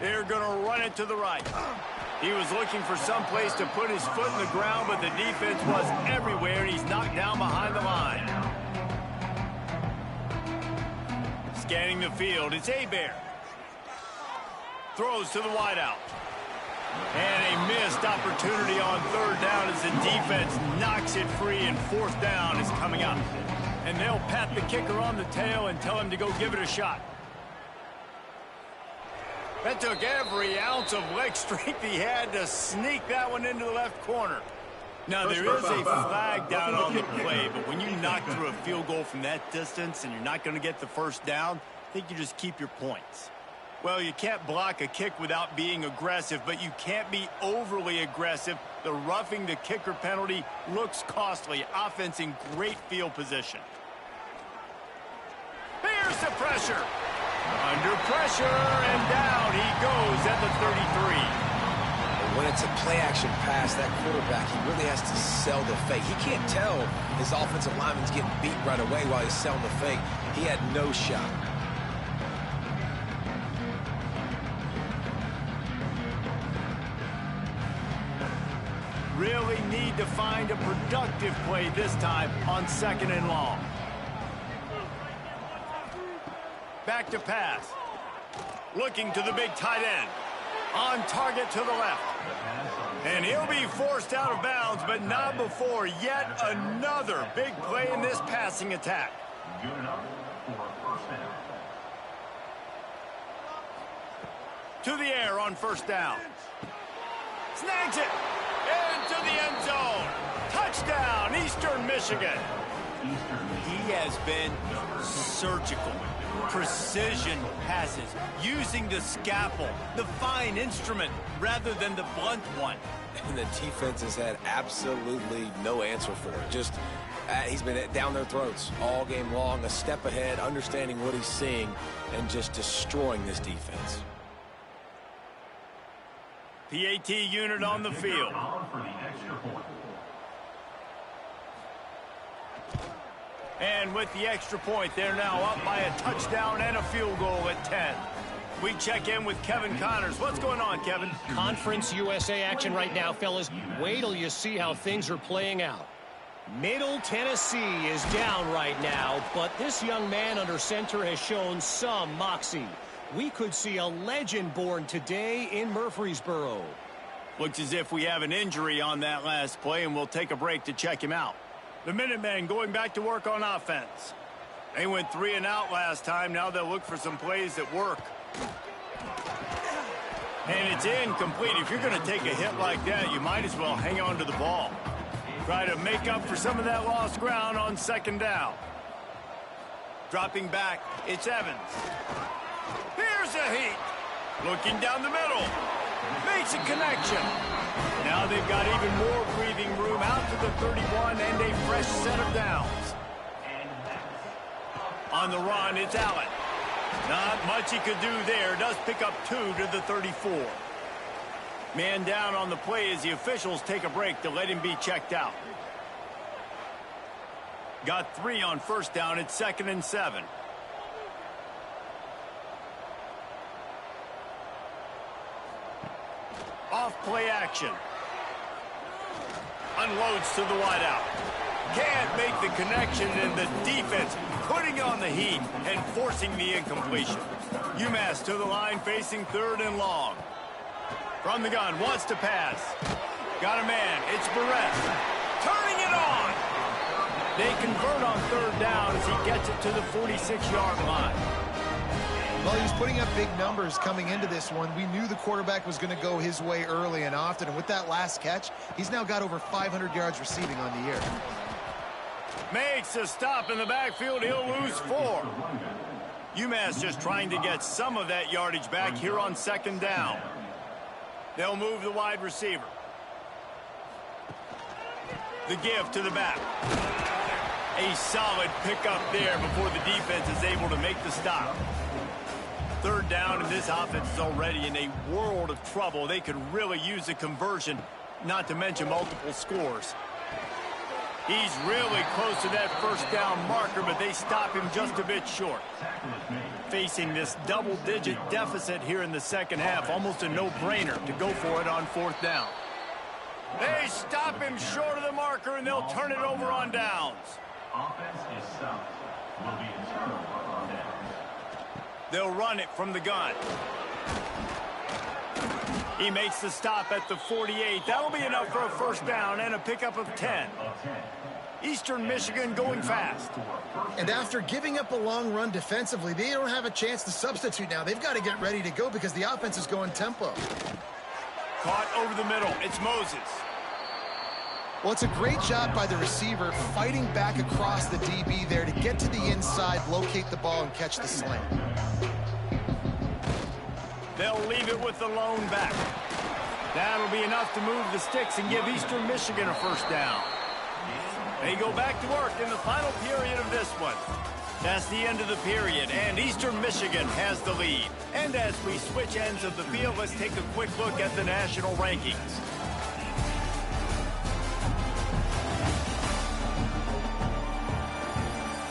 They're going to run it to the right. He was looking for some place to put his foot in the ground, but the defense was everywhere, and he's knocked down behind the line. Scanning the field, it's Hebert. Throws to the wideout. And a missed opportunity on third down as the defense knocks it free, and fourth down is coming up. And they'll pat the kicker on the tail and tell him to go give it a shot. That took every ounce of leg strength he had to sneak that one into the left corner. Now, there is a flag down on the play, but when you knock through a field goal from that distance and you're not going to get the first down, I think you just keep your points. Well, you can't block a kick without being aggressive, but you can't be overly aggressive. The roughing the kicker penalty looks costly. Offense in great field position. Here's the pressure. Under pressure, and down he goes at the 33. When it's a play-action pass, that quarterback, he really has to sell the fake. He can't tell his offensive lineman's getting beat right away while he's selling the fake. He had no shot. Really need to find a productive play this time on 2nd and long. Back to pass. Looking to the big tight end. On target to the left. And he'll be forced out of bounds, but not before yet another big play in this passing attack. Good enough for a first down. To the air on first down. Snags it. Into the end zone. Touchdown, Eastern Michigan. He has been surgical. Precision passes, using the scalpel, the fine instrument, rather than the blunt one. And the defense has had absolutely no answer for it. Just, he's been down their throats all game long, a step ahead, understanding what he's seeing, and just destroying this defense. PAT unit on the field. And with the extra point, they're now up by a touchdown and a field goal at 10. We check in with Kevin Connors. What's going on, Kevin? Conference USA action right now, fellas. Wait till you see how things are playing out. Middle Tennessee is down right now, but this young man under center has shown some moxie. We could see a legend born today in Murfreesboro. Looks as if we have an injury on that last play, and we'll take a break to check him out. The Minutemen going back to work on offense. They went 3 and out last time. Now they'll look for some plays that work. And it's incomplete. If you're going to take a hit like that, you might as well hang on to the ball. Try to make up for some of that lost ground on second down. Dropping back, it's Evans. Here's a heat. Looking down the middle. Makes a connection. Now they've got even more breathing room out to the 31 and a fresh set of downs. On the run, it's Allen. Not much he could do there. Does pick up 2 to the 34. Man down on the play as the officials take a break to let him be checked out. Got 3 on first down. It's 2nd and 7. Off play action. Unloads to the wideout. Can't make the connection, and the defense putting on the heat and forcing the incompletion. UMass to the line facing 3rd and long. From the gun, wants to pass. Got a man, it's Barrett. Turning it on. They convert on 3rd down as he gets it to the 46-yard line. Well, he's putting up big numbers coming into this one. We knew the quarterback was going to go his way early and often, and with that last catch, he's now got over 500 yards receiving on the year. Makes a stop in the backfield. He'll lose 4. UMass just trying to get some of that yardage back here on 2nd down. They'll move the wide receiver. The give to the back. A solid pickup there before the defense is able to make the stop. 3rd down, and this offense is already in a world of trouble. They could really use a conversion, not to mention multiple scores. He's really close to that 1st down marker, but they stop him just a bit short. Facing this double-digit deficit here in the 2nd half, almost a no-brainer to go for it on 4th down. They stop him short of the marker, and they'll turn it over on downs. Offense is stopped. Will be a turnover on down. They'll run it from the gun. He makes the stop at the 48. That'll be enough for a 1st down and a pickup of 10. Eastern Michigan going fast. And after giving up a long run defensively, they don't have a chance to substitute now. They've got to get ready to go because the offense is going tempo. Caught over the middle. It's Moses. Well, it's a great job by the receiver fighting back across the DB there to get to the inside, locate the ball, and catch the slant. They'll leave it with the lone back. That'll be enough to move the sticks and give Eastern Michigan a 1st down. They go back to work in the final period of this one. That's the end of the period, and Eastern Michigan has the lead. And as we switch ends of the field, let's take a quick look at the national rankings.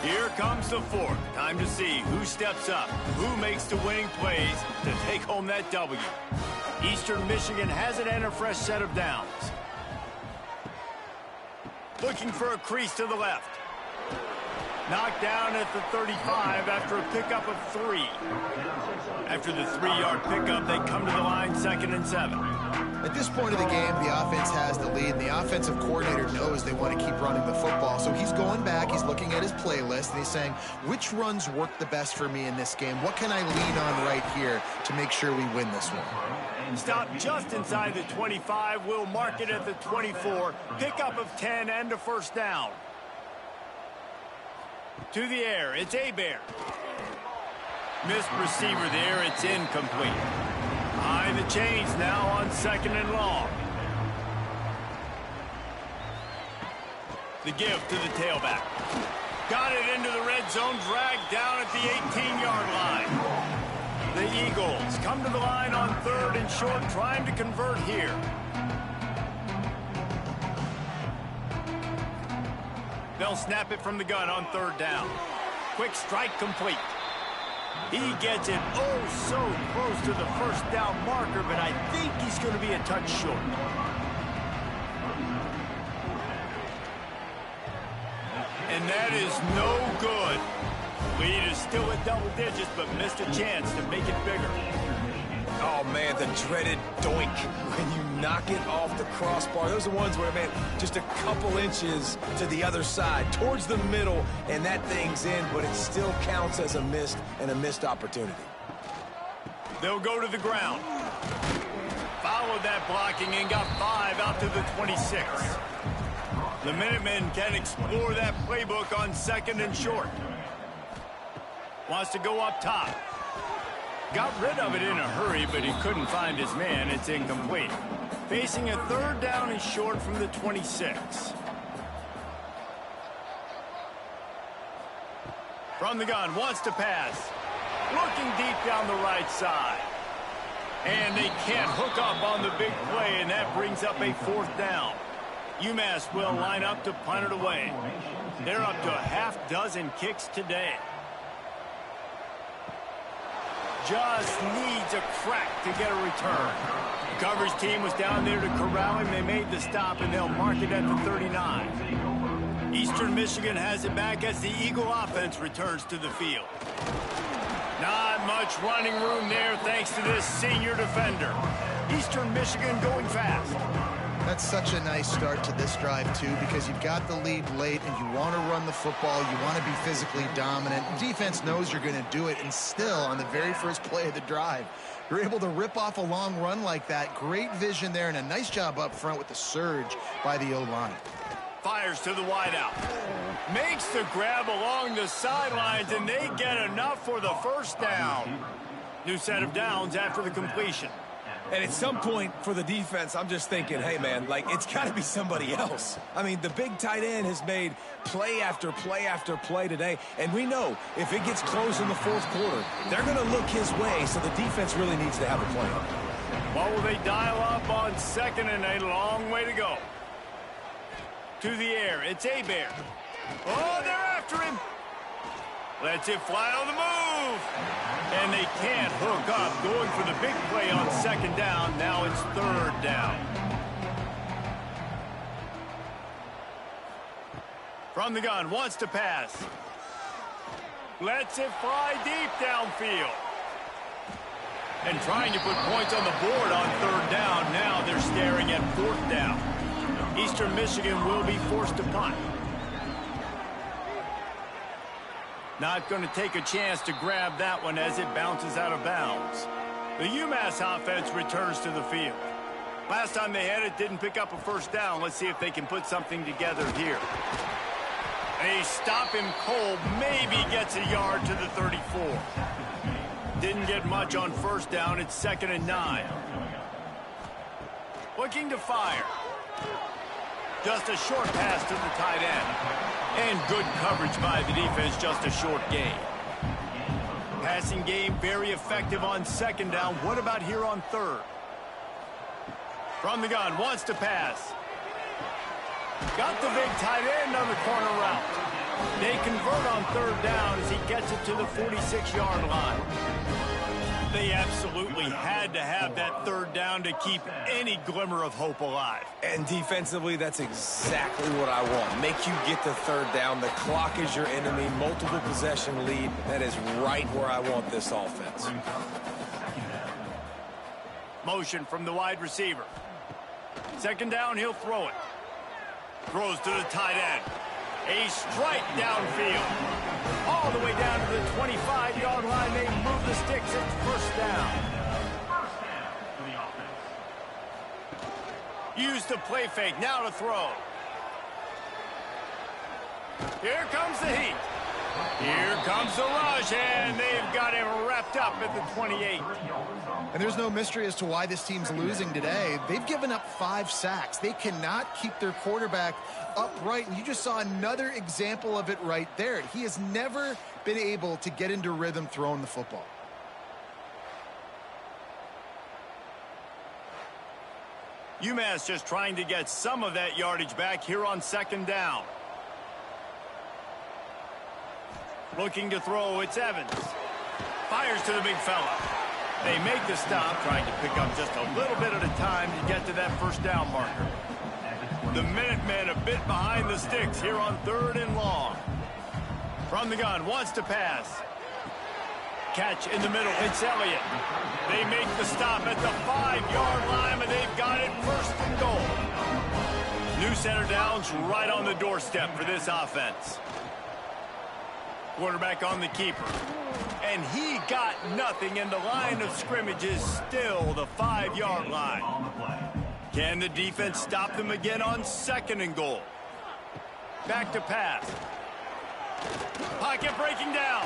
Here comes the 4th. Time to see who steps up, who makes the winning plays to take home that W. Eastern Michigan has it and a fresh set of downs. Looking for a crease to the left. Knocked down at the 35 after a pickup of 3. After the 3-yard pickup, they come to the line 2nd and 7. At this point of the game, the offense has the lead, and the offensive coordinator knows they want to keep running the football. So he's going back, he's looking at his playlist, and he's saying, which runs work the best for me in this game? What can I lean on right here to make sure we win this one? Stop just inside the 25. We'll mark it at the 24. Pickup of 10 and a first down. To the air, it's Hebert. Missed receiver there, it's incomplete. Behind the chains now on 2nd and long. The give to the tailback. Got it into the red zone, dragged down at the 18-yard line. The Eagles come to the line on 3rd and short, trying to convert here. They'll snap it from the gun on 3rd down. Quick strike complete. He gets it so close to the first down marker, but I think he's going to be a touch short. And that is no good. Lead is still at double digits, but missed a chance to make it bigger. Oh, man, the dreaded doink when you knock it off the crossbar. Those are ones where, man, just a couple inches to the other side, towards the middle, and that thing's in, but it still counts as a missed opportunity. They'll go to the ground. Followed that blocking and got 5 out to the 26. The Minutemen can explore that playbook on 2nd and short. Wants to go up top. Got rid of it in a hurry, but he couldn't find his man. It's incomplete. Facing a 3rd down and short from the 26. From the gun, wants to pass. Looking deep down the right side. And they can't hook up on the big play, and that brings up a 4th down. UMass will line up to punt it away. They're up to a half-dozen kicks today. Just needs a crack to get a return. The coverage team was down there to corral him. They made the stop, and they'll mark it at the 39. Eastern Michigan has it back as the Eagle offense returns to the field. Not much running room there thanks to this senior defender. Eastern Michigan going fast. That's such a nice start to this drive, too, because you've got the lead late and you want to run the football. You want to be physically dominant. Defense knows you're going to do it, and still, on the very first play of the drive, you're able to rip off a long run like that. Great vision there, and a nice job up front with the surge by the O-line. Fires to the wideout. Makes the grab along the sidelines, and they get enough for the first down. New set of downs after the completion. And at some point for the defense, I'm just thinking, hey, man, like, it's got to be somebody else. I mean, the big tight end has made play after play after play today. And we know if it gets close in the 4th quarter, they're going to look his way, so the defense really needs to have a plan. What will they dial up on 2nd and a long way to go? To the air, it's Hebert. Oh, they're after him. Lets it fly on the move. And they can't hook up. Going for the big play on 2nd down. Now it's 3rd down. From the gun, wants to pass. Lets it fly deep downfield. And trying to put points on the board on 3rd down. Now they're staring at 4th down. Eastern Michigan will be forced to punt. Not going to take a chance to grab that one as it bounces out of bounds. The UMass offense returns to the field. Last time they had it, didn't pick up a first down. Let's see if they can put something together here. They stop him cold, maybe gets a yard to the 34. Didn't get much on first down. It's 2nd and 9. Looking to fire. Just a short pass to the tight end. And good coverage by the defense, just a short gain. Passing game very effective on 2nd down. What about here on 3rd? From the gun, wants to pass. Got the big tight end on the corner route. They convert on 3rd down as he gets it to the 46-yard line. They absolutely had to have that third down to keep any glimmer of hope alive. And defensively, that's exactly what I want. Make you get the third down. The clock is your enemy. Multiple possession lead. That is right where I want this offense. Motion from the wide receiver. Second down, he'll throw it. Throws to the tight end. A strike downfield. All the way down to the 25-yard line. They move the sticks. It's first down. First down for the offense. Use the play fake. Now to throw. Here comes the heat. Here comes the rush, and they've got him wrapped up at the 28. And there's no mystery as to why this team's losing today. They've given up 5 sacks. They cannot keep their quarterback upright, and you just saw another example of it right there. He has never been able to get into rhythm throwing the football. UMass just trying to get some of that yardage back here on second down. Looking to throw, it's Evans. Fires to the big fella. They make the stop, trying to pick up just a little bit at a time to get to that first down marker. The Minutemen a bit behind the sticks here on 3rd and long. From the gun, wants to pass. Catch in the middle, it's Elliott. They make the stop at the 5-yard line, and they've got it first and goal. New center downs right on the doorstep for this offense. Quarterback on the keeper. And he got nothing, and the line of scrimmage is still the 5-yard line. Can the defense stop them again on 2nd and goal? Back to pass. Pocket breaking down.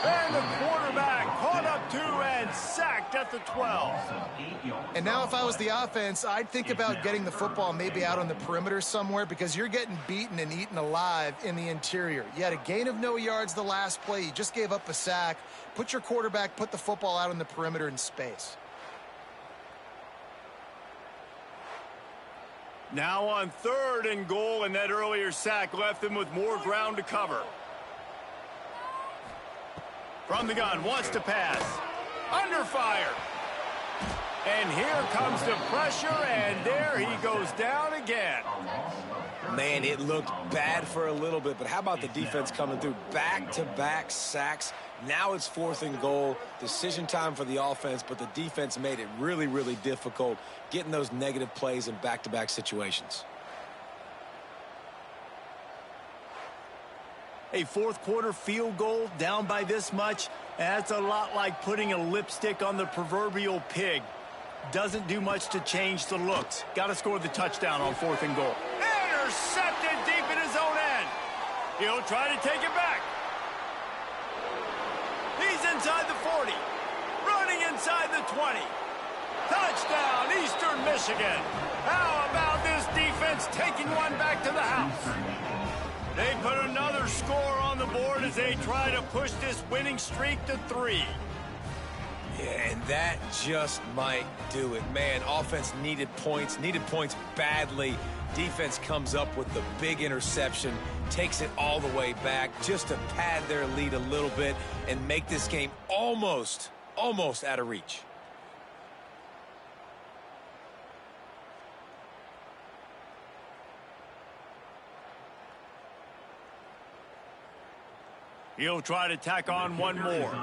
And the quarterback caught up to and sacked at the 12. And now if I was the offense, I'd think about getting the football maybe out on the perimeter somewhere, because you're getting beaten and eaten alive in the interior. You had a gain of no yards the last play. You just gave up a sack. Put your quarterback, put the football out on the perimeter in space. Now on 3rd and goal, and that earlier sack left them with more ground to cover. From the gun, wants to pass. Under fire. And here comes the pressure, and there he goes down again. Man, it looked bad for a little bit, but how about the defense coming through? Back-to-back sacks. Now it's 4th and goal. Decision time for the offense, but the defense made it really, really difficult getting those negative plays in back-to-back situations. A 4th quarter field goal down by this much, that's a lot like putting a lipstick on the proverbial pig. Doesn't do much to change the looks. Got to score the touchdown on 4th and goal. Intercepted deep in his own end. He'll try to take it back. He's inside the 40. Running inside the 20. Touchdown, Eastern Michigan. How about this defense taking one back to the house? They put another score on the board as they try to push this winning streak to 3. Yeah, and that just might do it. Man, offense needed points badly. Defense comes up with the big interception, takes it all the way back just to pad their lead a little bit and make this game almost out of reach. He'll try to tack on one more.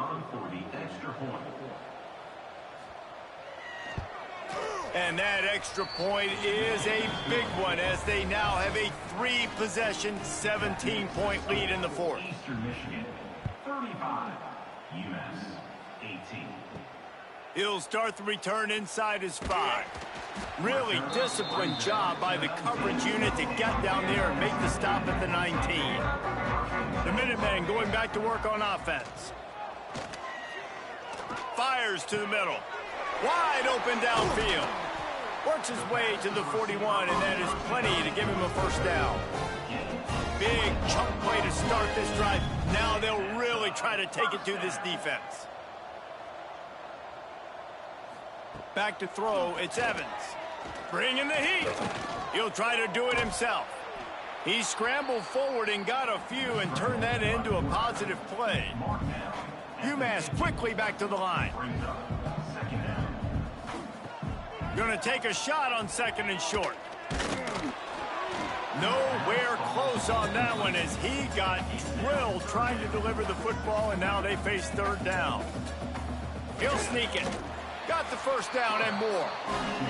And that extra point is a big one, as they now have a 3-possession, 17-point lead in the 4th. Eastern Michigan, 35. UMass, 18. He'll start the return inside his 5. Really disciplined job by the coverage unit to get down there and make the stop at the 19. The Minutemen going back to work on offense. Fires to the middle. Wide open downfield. Works his way to the 41, and that is plenty to give him a first down. Big chunk play to start this drive. Now they'll really try to take it to this defense. Back to throw, it's Evans. Bringing the heat. He'll try to do it himself. He scrambled forward and got a few and turned that into a positive play. UMass quickly back to the line. Brings up second down. Gonna take a shot on second and short. Nowhere close on that one as he got drilled trying to deliver the football, and now they face third down. He'll sneak it. Got the first down and more.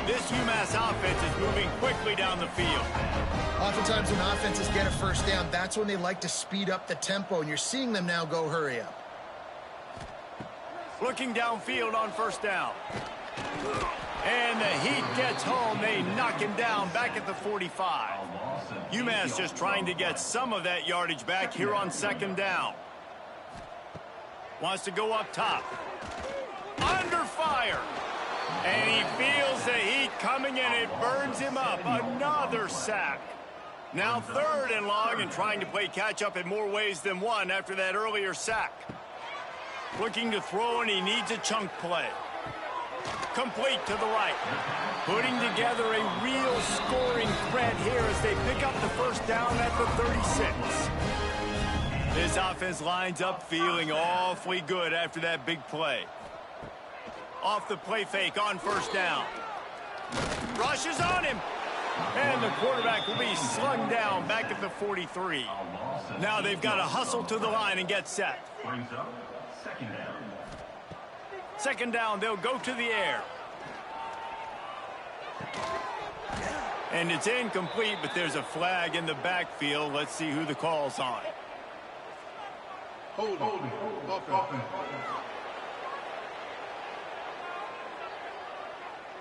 This UMass offense is moving quickly down the field. Oftentimes when offenses get a first down, that's when they like to speed up the tempo, and you're seeing them now go hurry up. Looking downfield on first down. And the Heat gets home. They knock him down back at the 45. UMass just trying to get some of that yardage back here on second down. Wants to go up top. Under fire. And he feels the heat coming and it burns him up. Another sack. Now third and long and trying to play catch up in more ways than one after that earlier sack. Looking to throw and he needs a chunk play. Complete to the right. Putting together a real scoring threat here as they pick up the first down at the 36. This offense lines up feeling awfully good after that big play. Off the play fake on first down. Rushes on him. And the quarterback will be slung down back at the 43. Now they've got to hustle to the line and get set. Brings up second down. Second down, they'll go to the air. And it's incomplete, but there's a flag in the backfield. Let's see who the call's on. Holding. Offense.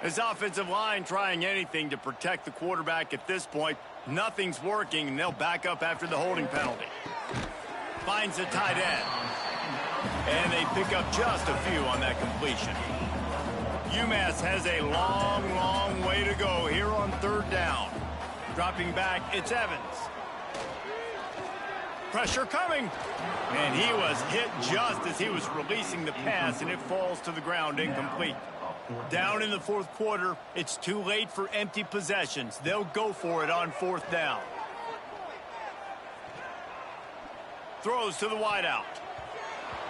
This offensive line trying anything to protect the quarterback at this point. Nothing's working, and they'll back up after the holding penalty. Finds the tight end. And they pick up just a few on that completion. UMass has a long, long way to go here on third down. Dropping back, it's Evans. Pressure coming. And he was hit just as he was releasing the pass, and it falls to the ground incomplete. Down in the fourth quarter, it's too late for empty possessions. They'll go for it on fourth down. Throws to the wideout.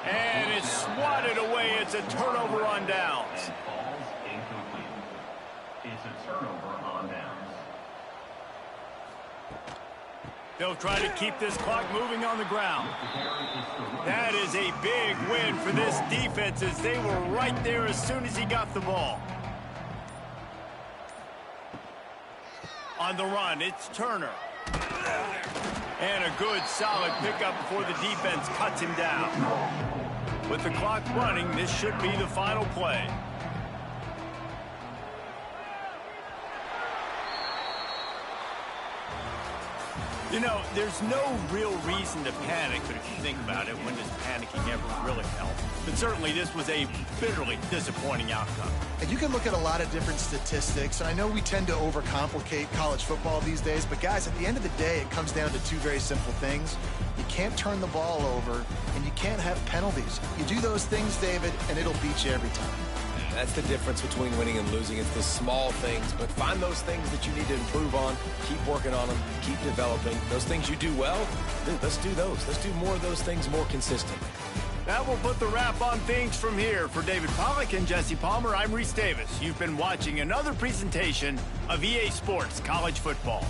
And it's swatted away. It's a turnover on downs. Ball's incomplete. It's a turnover on downs. They'll try to keep this clock moving on the ground. That is a big win for this defense as they were right there as soon as he got the ball. On the run, it's Turner. And a good solid pickup before the defense cuts him down. With the clock running, this should be the final play. You know, there's no real reason to panic, but if you think about it, when does panicking ever really help? But certainly this was a bitterly disappointing outcome. And you can look at a lot of different statistics, and I know we tend to overcomplicate college football these days, but guys, at the end of the day, it comes down to two very simple things. You can't turn the ball over, and you can't have penalties. You do those things, David, and it'll beat you every time. That's the difference between winning and losing. It's the small things, but find those things that you need to improve on. Keep working on them. Keep developing. Those things you do well, let's do those. Let's do more of those things more consistently. That will put the wrap on things from here. For David Pollack and Jesse Palmer, I'm Reese Davis. You've been watching another presentation of EA Sports College Football.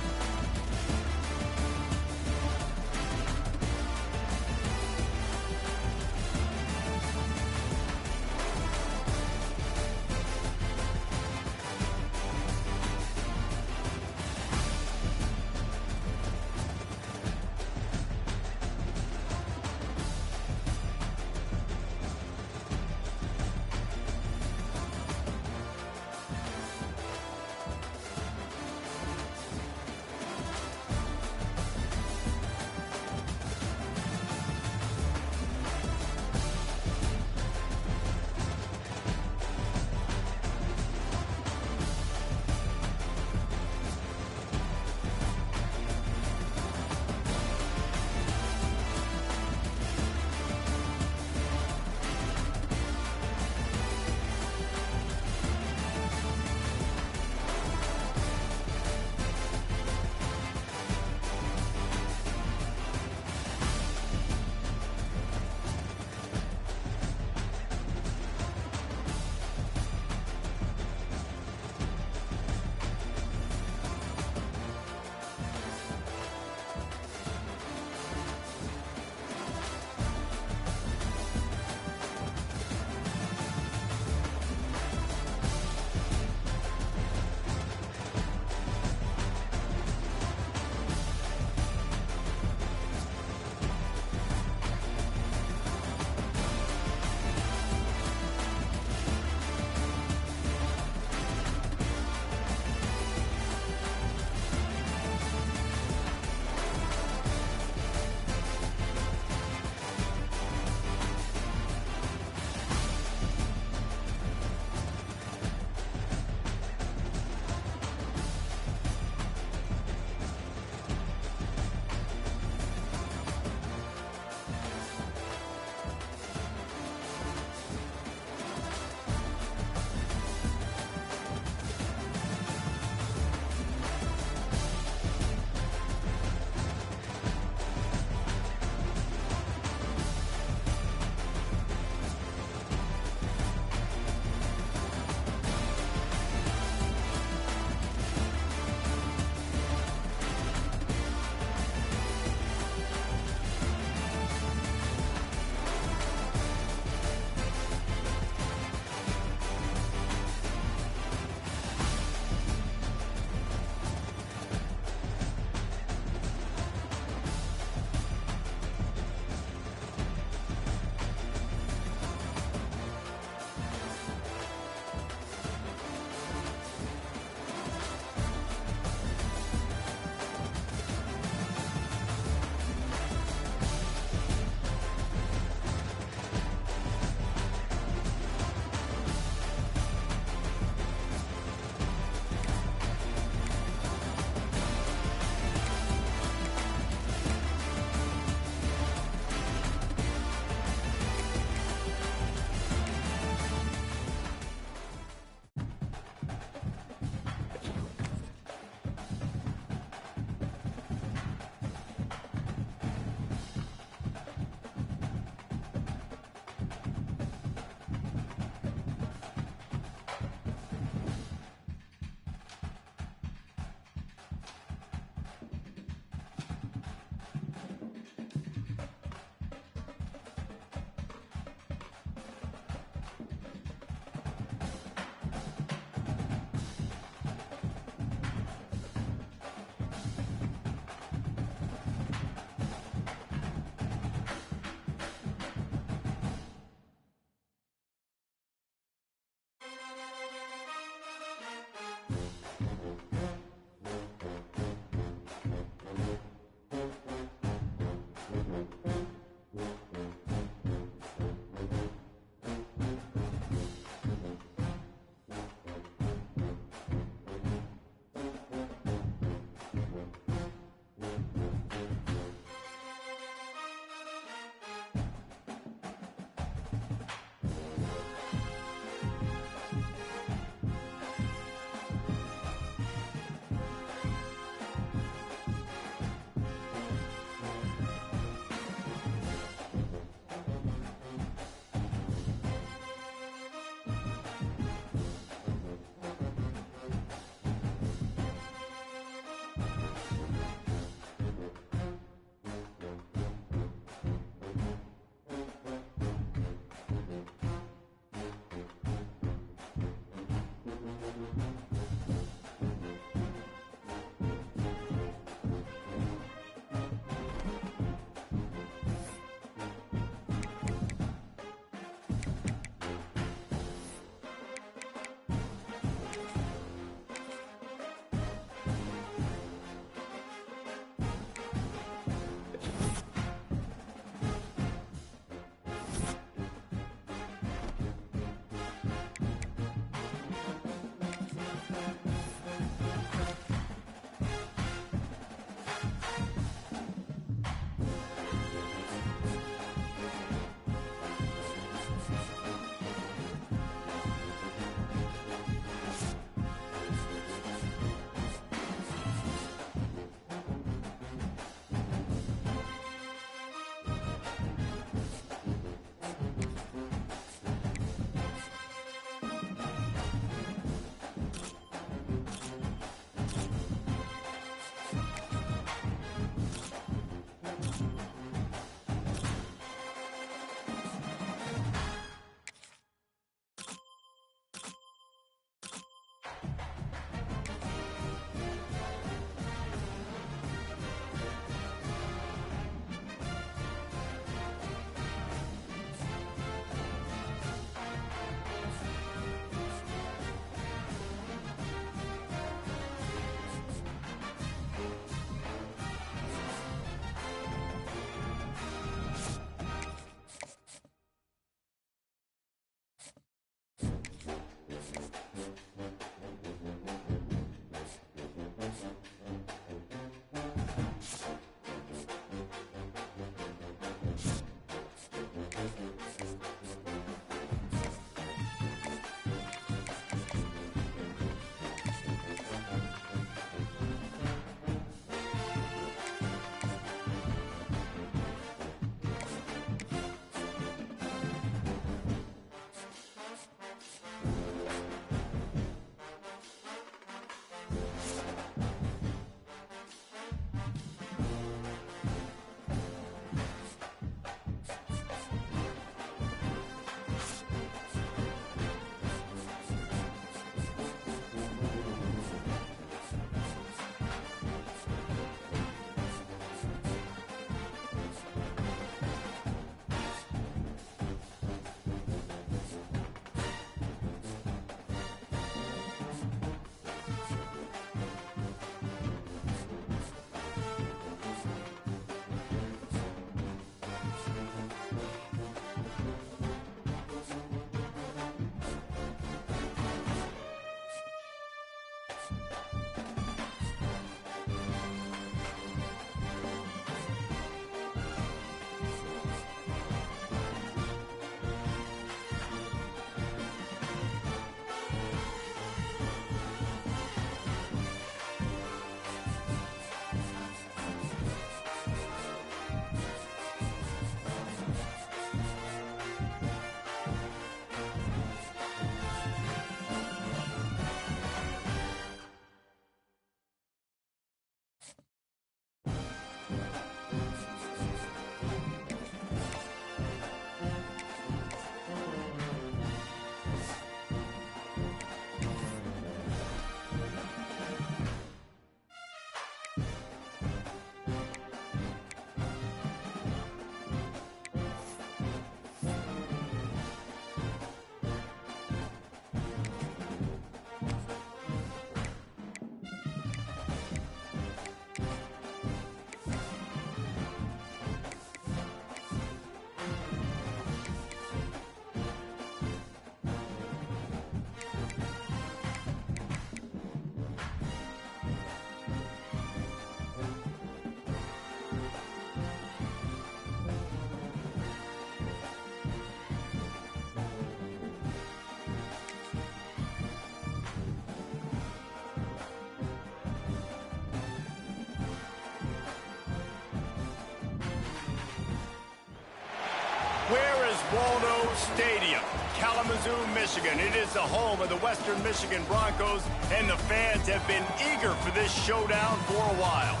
Where is Waldo Stadium? Kalamazoo, Michigan. It is the home of the Western Michigan Broncos, and the fans have been eager for this showdown for a while.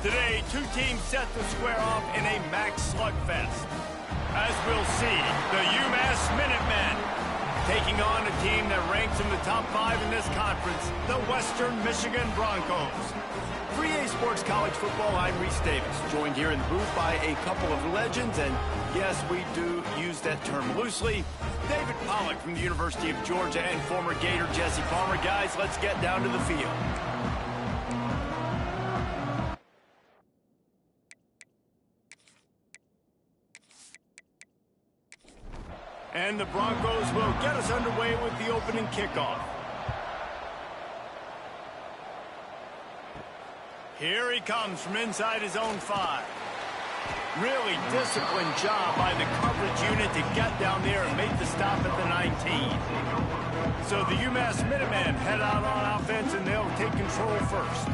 Today, two teams set to square off in a MAC slugfest. As we'll see, the UMass Minutemen taking on a team that ranks in the top 5 in this conference, the Western Michigan Broncos. For EA Sports College Football, I'm Reese Davis, joined here in the booth by a couple of legends, and yes, we do use that term loosely. David Pollack from the University of Georgia and former Gator Jesse Palmer. Guys, let's get down to the field. And the Broncos will get us underway with the opening kickoff. Here he comes from inside his own 5. Really disciplined job by the coverage unit to get down there and make the stop at the 19. So the UMass Minutemen head out on offense, and they'll take control first.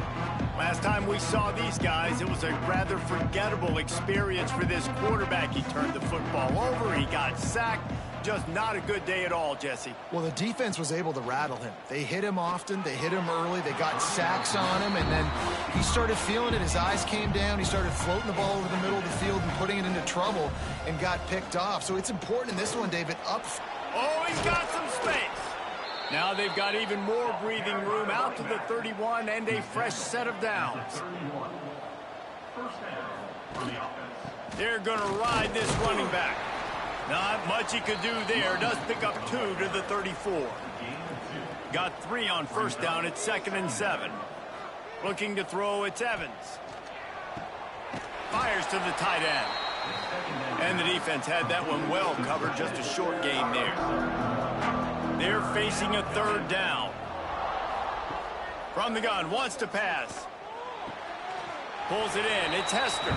Last time we saw these guys, it was a rather forgettable experience for this quarterback. He turned the football over, he got sacked. Just not a good day at all, Jesse. Well, the defense was able to rattle him. They hit him often, they hit him early, they got sacks on him, and then he started feeling it. His eyes came down, he started floating the ball over the middle of the field and putting it into trouble and got picked off. So it's important in this one, David, up. Oh, he's got some space. Now they've got even more breathing room out to the 31 and a fresh set of downs. 31. First down for the offense. They're going to ride this running back. Not much he could do there. Does pick up 2 to the 34. Got 3 on first down. It's 2nd and 7. Looking to throw, it's Evans. Fires to the tight end. And the defense had that one well covered. Just a short gain there. They're facing a 3rd down. From the gun, wants to pass. Pulls it in. It's Hester.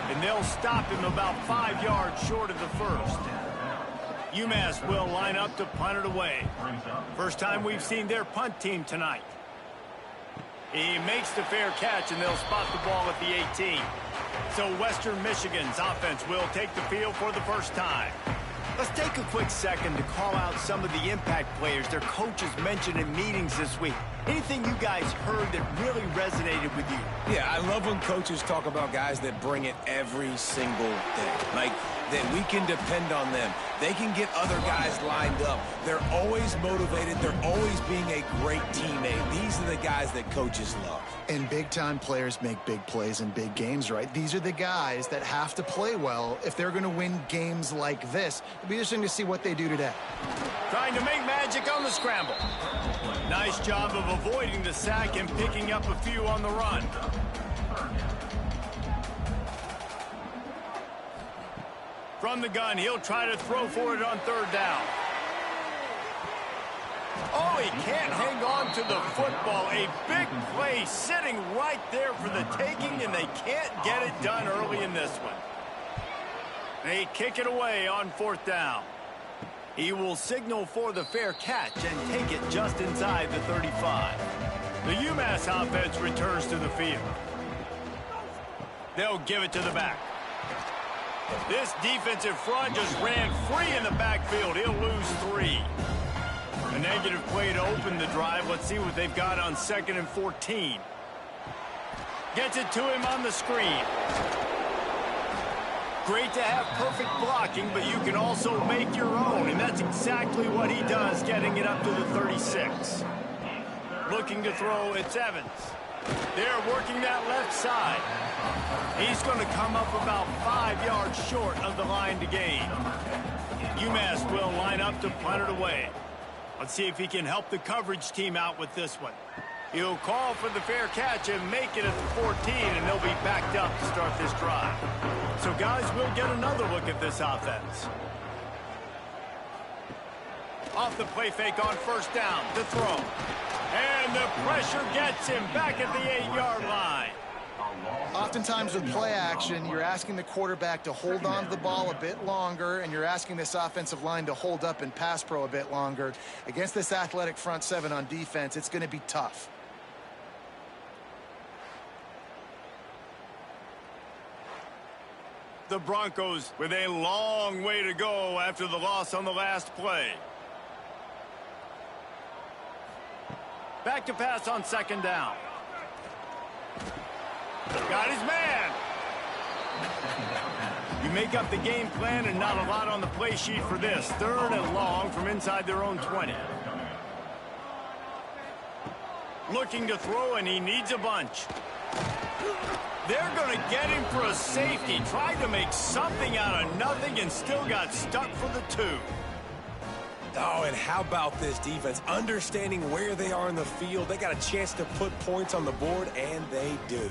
And they'll stop him about 5 yards short of the first. UMass will line up to punt it away. First time we've seen their punt team tonight. He makes the fair catch, and they'll spot the ball at the 18. So Western Michigan's offense will take the field for the first time. Let's take a quick second to call out some of the impact players their coaches mentioned in meetings this week. Anything you guys heard that really resonated with you? Yeah, I love when coaches talk about guys that bring it every single day. Like, that we can depend on them. They can get other guys lined up. They're always motivated. They're always being a great teammate. These are the guys that coaches love. And big-time players make big plays in big games, right? These are the guys that have to play well if they're going to win games like this. It'll be interesting to see what they do today. Trying to make magic on the scramble. Nice job of avoiding the sack and picking up a few on the run. From the gun, he'll try to throw for it on 3rd down. Oh, he can't hang on to the football. A big play sitting right there for the taking, and they can't get it done early in this one. They kick it away on 4th down. He will signal for the fair catch and take it just inside the 35. The UMass offense returns to the field. They'll give it to the back. This defensive front just ran free in the backfield. He'll lose 3. A negative play to open the drive. Let's see what they've got on 2nd and 14. Gets it to him on the screen. Great to have perfect blocking, but you can also make your own, and that's exactly what he does, getting it up to the 36. Looking to throw, it's Evans. They're working that left side. He's going to come up about 5 yards short of the line to gain. UMass will line up to punt it away. Let's see if he can help the coverage team out with this one. He'll call for the fair catch and make it at the 14, and they'll be backed up to start this drive. So, guys, we'll get another look at this offense. Off the play fake on 1st down to throw. And the pressure gets him back at the 8-yard line. Oftentimes with play action, you're asking the quarterback to hold on to the ball a bit longer, and you're asking this offensive line to hold up in pass pro a bit longer. Against this athletic front 7 on defense, it's going to be tough. The Broncos with a long way to go after the loss on the last play. Back to pass on second down. Got his man. You make up the game plan and not a lot on the play sheet for this. Third and long from inside their own 20. Looking to throw, and he needs a bunch. They're going to get him for a safety. Tried to make something out of nothing and still got stuck for the 2. Oh, and how about this defense? Understanding where they are in the field. They got a chance to put points on the board, and they do.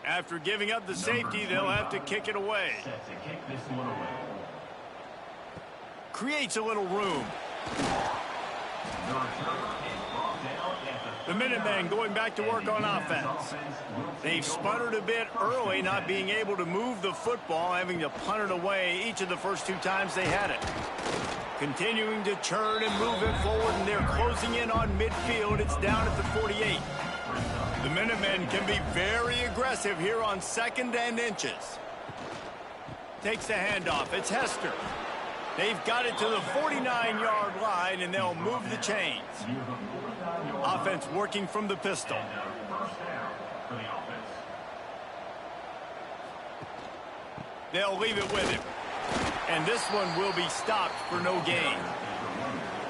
After giving up the safety, they'll have to kick it away. Set to kick this one away. Creates a little room. The Minutemen going back to work on offense. They've sputtered a bit early, not being able to move the football, having to punt it away each of the first 2 times they had it. Continuing to churn and move it forward, and they're closing in on midfield. It's down at the 48. The Minutemen can be very aggressive here on 2nd and inches. Takes the handoff. It's Hester. They've got it to the 49-yard line, and they'll move the chains. Offense working from the pistol. They'll leave it with him. And this one will be stopped for no gain.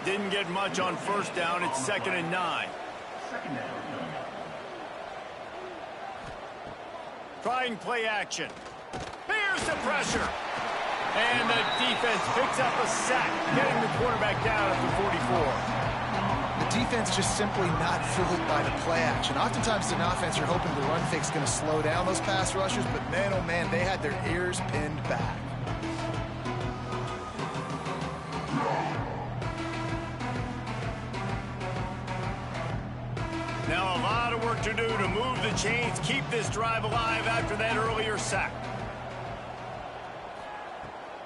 Didn't get much on first down. It's 2nd and 9. Trying play action. Here's the pressure. And the defense picks up a sack, getting the quarterback down at the 44. The defense just simply not fooled by the play action. Oftentimes in offense, you're hoping the run fake's going to slow down those pass rushers, but man, oh man, they had their ears pinned back. Now a lot of work to do to move the chains, keep this drive alive after that earlier sack.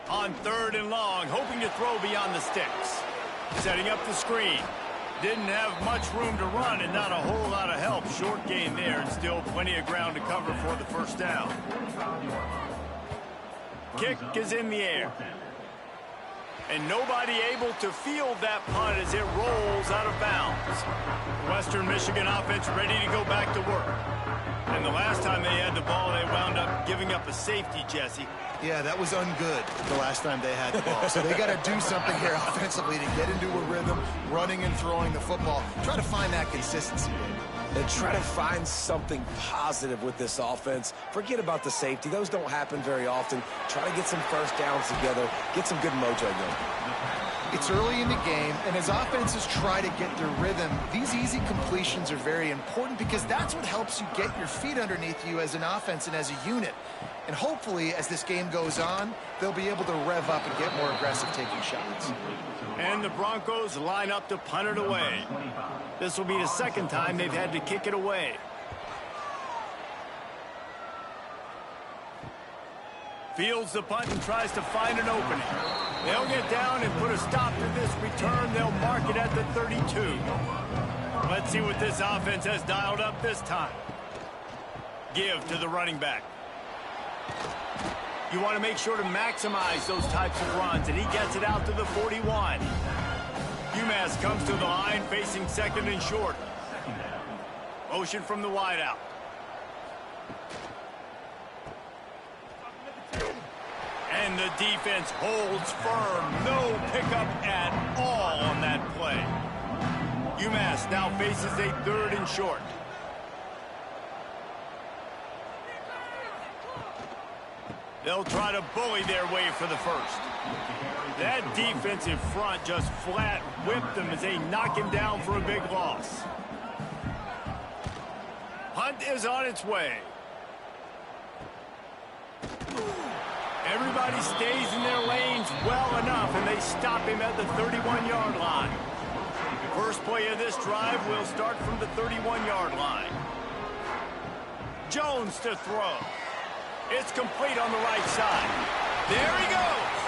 On 3rd and long, hoping to throw beyond the sticks. Setting up the screen. Didn't have much room to run and not a whole lot of help. Short gain there and still plenty of ground to cover for the first down. Kick is in the air. And nobody able to field that punt as it rolls out of bounds. Western Michigan offense ready to go back to work. And the last time they had the ball, they wound up giving up a safety, Jesse. Yeah, that was ungood the last time they had the ball. So they got to do something here offensively to get into a rhythm, running and throwing the football. Try to find that consistency, David. And try to find something positive with this offense. Forget about the safety. Those don't happen very often. Try to get some first downs together. Get some good mojo going. It's early in the game, and as offenses try to get their rhythm, these easy completions are very important because that's what helps you get your feet underneath you as an offense and as a unit. And hopefully, as this game goes on, they'll be able to rev up and get more aggressive taking shots. And the Broncos line up to punt it away. This will be the 2nd time they've had to kick it away. Fields the punt and tries to find an opening. They'll get down and put a stop to this return. They'll mark it at the 32. Let's see what this offense has dialed up this time. Give to the running back. You want to make sure to maximize those types of runs, and he gets it out to the 41. UMass comes to the line facing 2nd and short. Motion from the wideout. And the defense holds firm. No pickup at all on that play. UMass now faces a 3rd and short. They'll try to bully their way for the first. That defensive front just flat whipped them as they knock him down for a big loss. Hunt is on its way. Everybody stays in their lanes well enough, and they stop him at the 31-yard line. The first play of this drive will start from the 31-yard line. Jones to throw. It's complete on the right side. There he goes.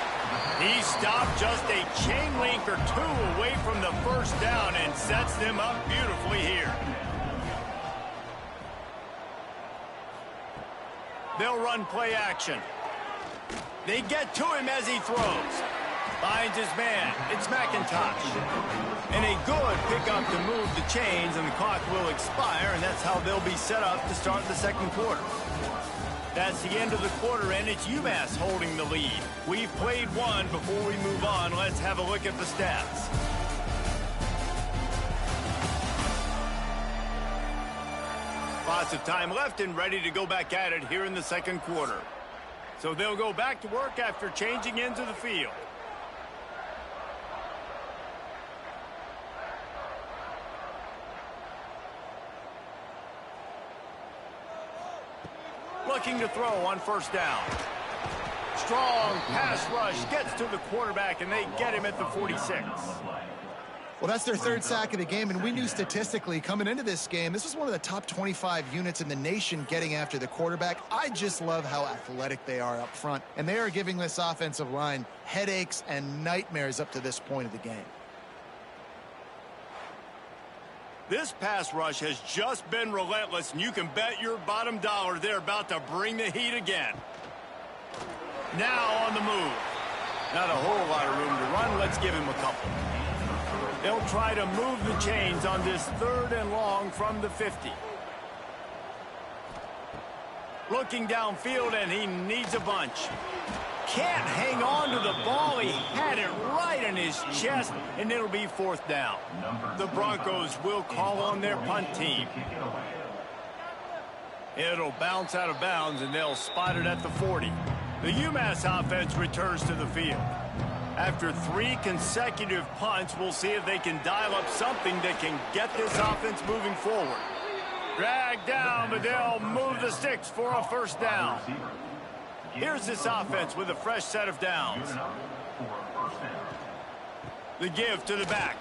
He stopped just a chain link or two away from the first down and sets them up beautifully here. They'll run play action. They get to him as he throws. Finds his man. It's McIntosh. And a good pickup to move the chains, and the clock will expire, and that's how they'll be set up to start the second quarter. That's the end of the quarter, and it's UMass holding the lead. We've played one. Before we move on, let's have a look at the stats. Lots of time left and ready to go back at it here in the second quarter. So they'll go back to work after changing into the field. Looking to throw on first down. Strong pass rush gets to the quarterback, and they get him at the 46. Well, that's their third sack of the game, and we knew statistically coming into this game, this was one of the top 25 units in the nation getting after the quarterback. I just love how athletic they are up front, and they are giving this offensive line headaches and nightmares up to this point of the game. This pass rush has just been relentless, and you can bet your bottom dollar they're about to bring the heat again. Now on the move. Not a whole lot of room to run. Let's give him a couple. They'll try to move the chains on this 3rd and long from the 50. Looking downfield, and he needs a bunch. Can't hang on to the ball. He had it right in his chest, and it'll be 4th down. The Broncos will call on their punt team. It'll bounce out of bounds, and they'll spot it at the 40. The UMass offense returns to the field. After 3 consecutive punts, we'll see if they can dial up something that can get this offense moving forward. Dragged down, but they'll move the sticks for a first down. Here's this offense with a fresh set of downs. The give to the back.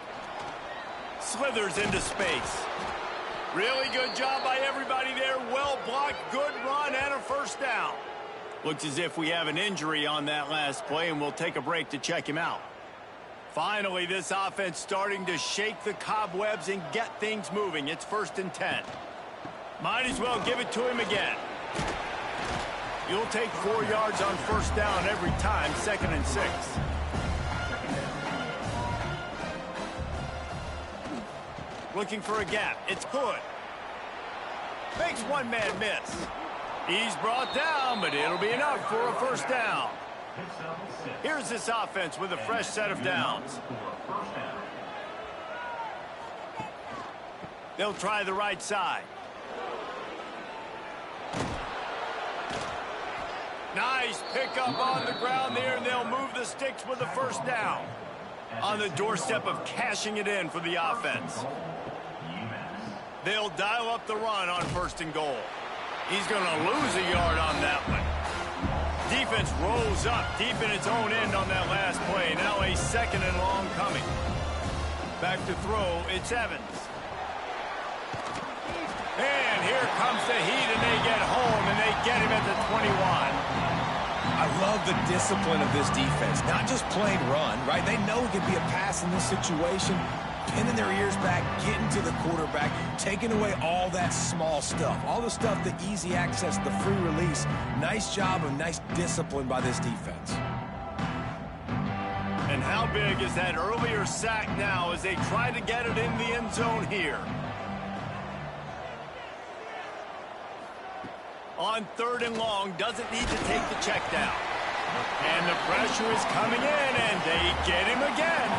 Slithers into space. Really good job by everybody there. Well blocked, good run, and a first down. Looks as if we have an injury on that last play, and we'll take a break to check him out. Finally, this offense starting to shake the cobwebs and get things moving. It's 1st and 10. Might as well give it to him again. You'll take 4 yards on first down every time, 2nd and 6. Looking for a gap. It's Hood. Makes one man miss. He's brought down, but it'll be enough for a first down. Here's this offense with a fresh set of downs. They'll try the right side. Nice pickup on the ground there, and they'll move the sticks with a first down. On the doorstep of cashing it in for the offense. They'll dial up the run on 1st and goal. He's going to lose a yard on that one. Defense rolls up deep in its own end on that last play. Now a 2nd and long coming. Back to throw, it's Evans. And here comes the heat, and they get home, and they get him at the 21. I love the discipline of this defense. Not just plain run, right? They know it could be a pass in this situation. Pinning their ears back, getting to the quarterback, taking away all that small stuff. All the stuff, the easy access, the free release. Nice job and nice discipline by this defense. And how big is that earlier sack now as they try to get it in the end zone here? On 3rd and long, doesn't need to take the check down. And the pressure is coming in, and they get him again.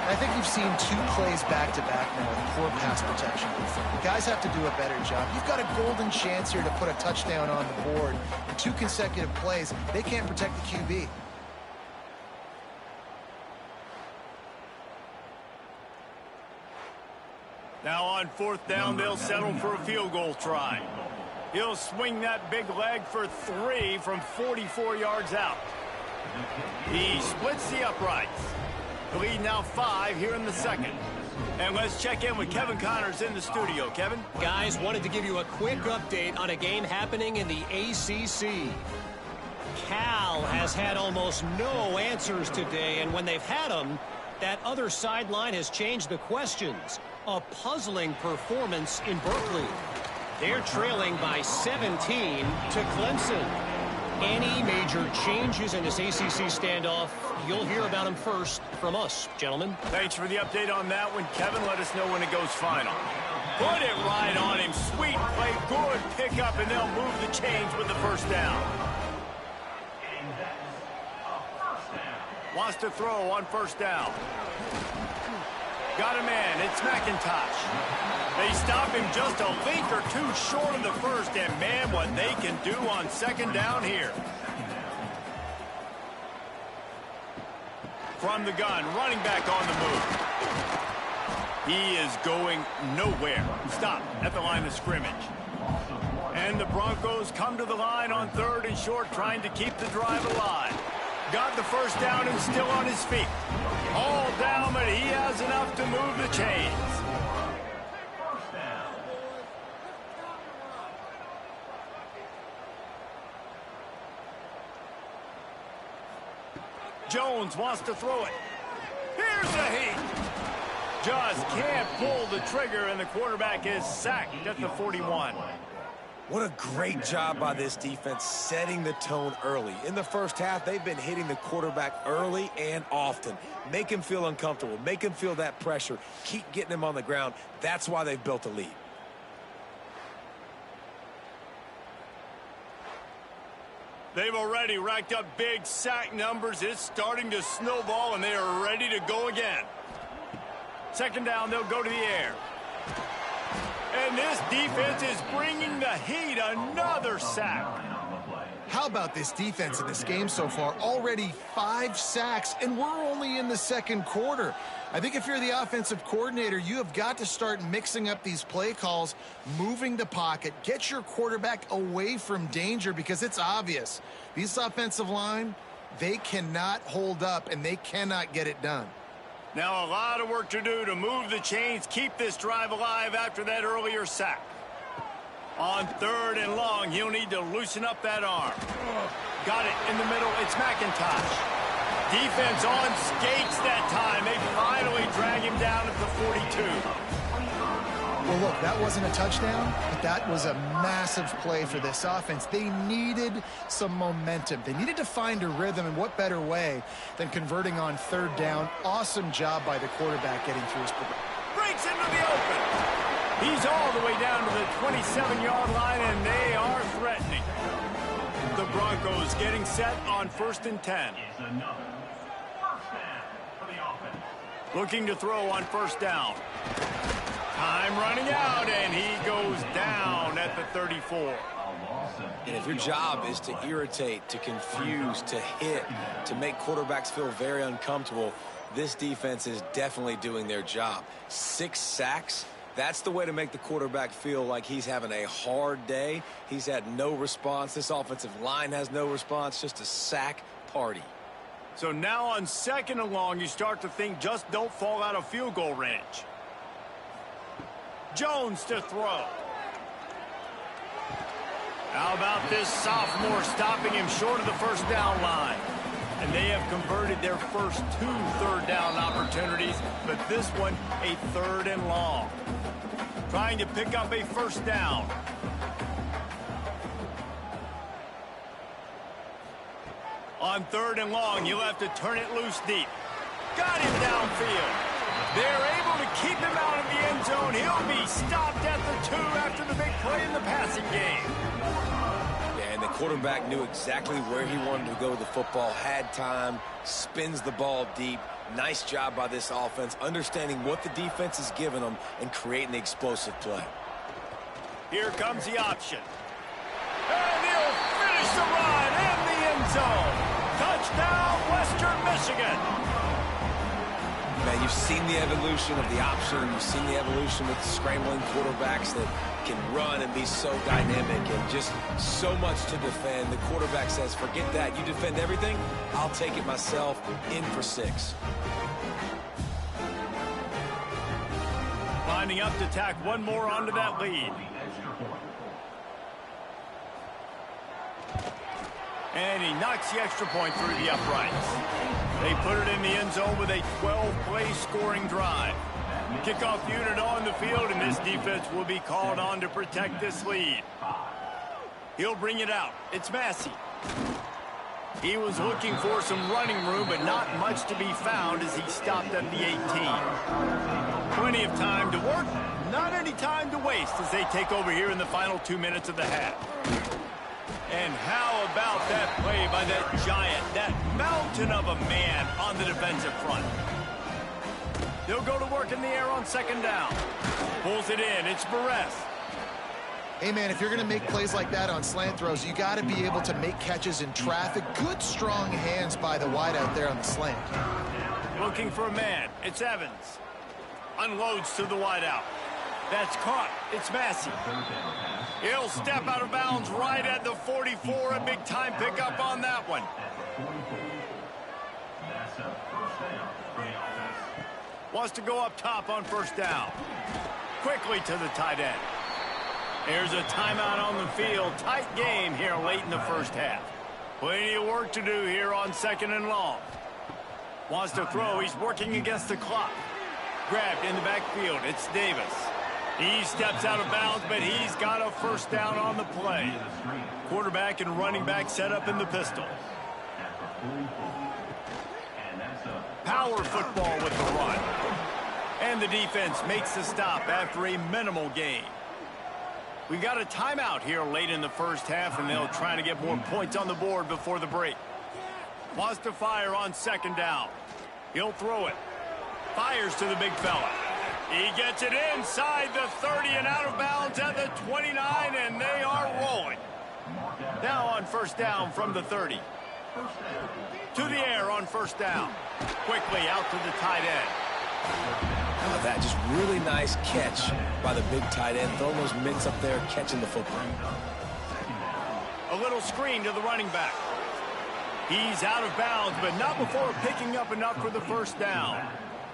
I think you've seen 2 plays back-to-back now with poor pass protection. The guys have to do a better job. You've got a golden chance here to put a touchdown on the board. In 2 consecutive plays, they can't protect the QB. Now on 4th down, they'll settle for a field goal try. He'll swing that big leg for 3 from 44 yards out. He splits the uprights. The lead now 5 here in the second. And let's check in with Kevin Connors in the studio. Kevin? Guys, wanted to give you a quick update on a game happening in the ACC. Cal has had almost no answers today, and when they've had them, that other sideline has changed the questions. A puzzling performance in Berkeley. They're trailing by 17 to Clemson. Any major changes in this ACC standoff, you'll hear about them first from us, gentlemen. Thanks for the update on that one, Kevin. Let us know when it goes final. Put it right on him. Sweet play, good pickup, and they'll move the chains with the first down. Wants to throw on first down. Got a man. It's McIntosh. They stop him just a link or two short of the first, and man, what they can do on second down here. From the gun, running back on the move. He is going nowhere. Stop at the line of scrimmage. And the Broncos come to the line on 3rd and short, trying to keep the drive alive. Got the first down and still on his feet. All down, but he has enough to move the chains. Jones wants to throw it. Here's the heat. Just can't pull the trigger, and the quarterback is sacked at the 41. What a great job by this defense setting the tone early. In the first half, they've been hitting the quarterback early and often. Make him feel uncomfortable. Make him feel that pressure. Keep getting him on the ground. That's why they've built a lead. They've already racked up big sack numbers. It's starting to snowball, and they are ready to go again. Second down, they'll go to the air. And this defense is bringing the heat. Another sack. How about this defense in this game so far? Already 5 sacks, and we're only in the second quarter. I think if you're the offensive coordinator, you have got to start mixing up these play calls, moving the pocket, get your quarterback away from danger, because it's obvious. These offensive line, they cannot hold up, and they cannot get it done. Now a lot of work to do to move the chains, keep this drive alive after that earlier sack. On 3rd and long, he'll need to loosen up that arm. Got it in the middle. It's McIntosh. Defense on skates that time. They finally drag him down at the 42. Well, look, that wasn't a touchdown, but that was a massive play for this offense. They needed some momentum. They needed to find a rhythm, and what better way than converting on 3rd down. Awesome job by the quarterback getting through his progression. Breaks into the open. He's all the way down to the 27-yard line, and they are threatening. The Broncos getting set on 1st and 10. Looking to throw on 1st down. Time running out, and he goes down at the 34. And if your job is to irritate, to confuse, to hit, to make quarterbacks feel very uncomfortable, this defense is definitely doing their job. 6 sacks, that's the way to make the quarterback feel like he's having a hard day. He's had no response. This offensive line has no response, just a sack party. So now on 2nd and long, you start to think just don't fall out of field goal range. Jones to throw. How about this sophomore stopping him short of the 1st down line? And they have converted their first 2 3rd down opportunities, but this one a 3rd and long. Trying to pick up a 1st down. On 3rd and long, you'll have to turn it loose deep. Got him downfield. They're able to keep him out of the end zone. He'll be stopped at the 2 after the big play in the passing game. Yeah, and the quarterback knew exactly where he wanted to go with the football, had time, spins the ball deep. Nice job by this offense, understanding what the defense is giving them and creating the explosive play. Here comes the option. And he'll finish the run in the end zone. Touchdown, Western Michigan. Man, you've seen the evolution of the option. You've seen the evolution with scrambling quarterbacks that can run and be so dynamic and just so much to defend. The quarterback says, forget that. You defend everything, I'll take it myself. In for 6. Lining up to tack one more onto that lead. And he knocks the extra point through the uprights. They put it in the end zone with a 12-play scoring drive. Kickoff unit on the field, and this defense will be called on to protect this lead. He'll bring it out. It's Massey. He was looking for some running room, but not much to be found as he stopped at the 18. Plenty of time to work, not any time to waste as they take over here in the final 2 minutes of the half. And how about that play by that giant, that mountain of a man on the defensive front? They'll go to work in the air on second down. Pulls it in. It's Barres. Hey, man, if you're going to make plays like that on slant throws, you got to be able to make catches in traffic. Good, strong hands by the wideout there on the slant. Looking for a man. It's Evans. Unloads to the wideout. That's caught. It's Massey. He'll step out of bounds right at the 44. A big-time pickup on that one. That's a first down for the offense. Wants to go up top on first down. Quickly to the tight end. There's a timeout on the field. Tight game here late in the first half. Plenty of work to do here on second and long. Wants to throw. He's working against the clock. Grabbed in the backfield. It's Davis. He steps out of bounds, but he's got a first down on the play. Quarterback and running back set up in the pistol. Power football with the run. And the defense makes the stop after a minimal gain. We got a timeout here late in the first half, and they'll try to get more points on the board before the break. Wants to fire on second down. He'll throw it. Fires to the big fella. He gets it inside the 30 and out of bounds at the 29, and they are rolling. Now on first down from the 30. To the air on first down. Quickly out to the tight end. How about that? Just really nice catch by the big tight end. Throwing those mitts up there, catching the football. A little screen to the running back. He's out of bounds, but not before picking up enough for the first down.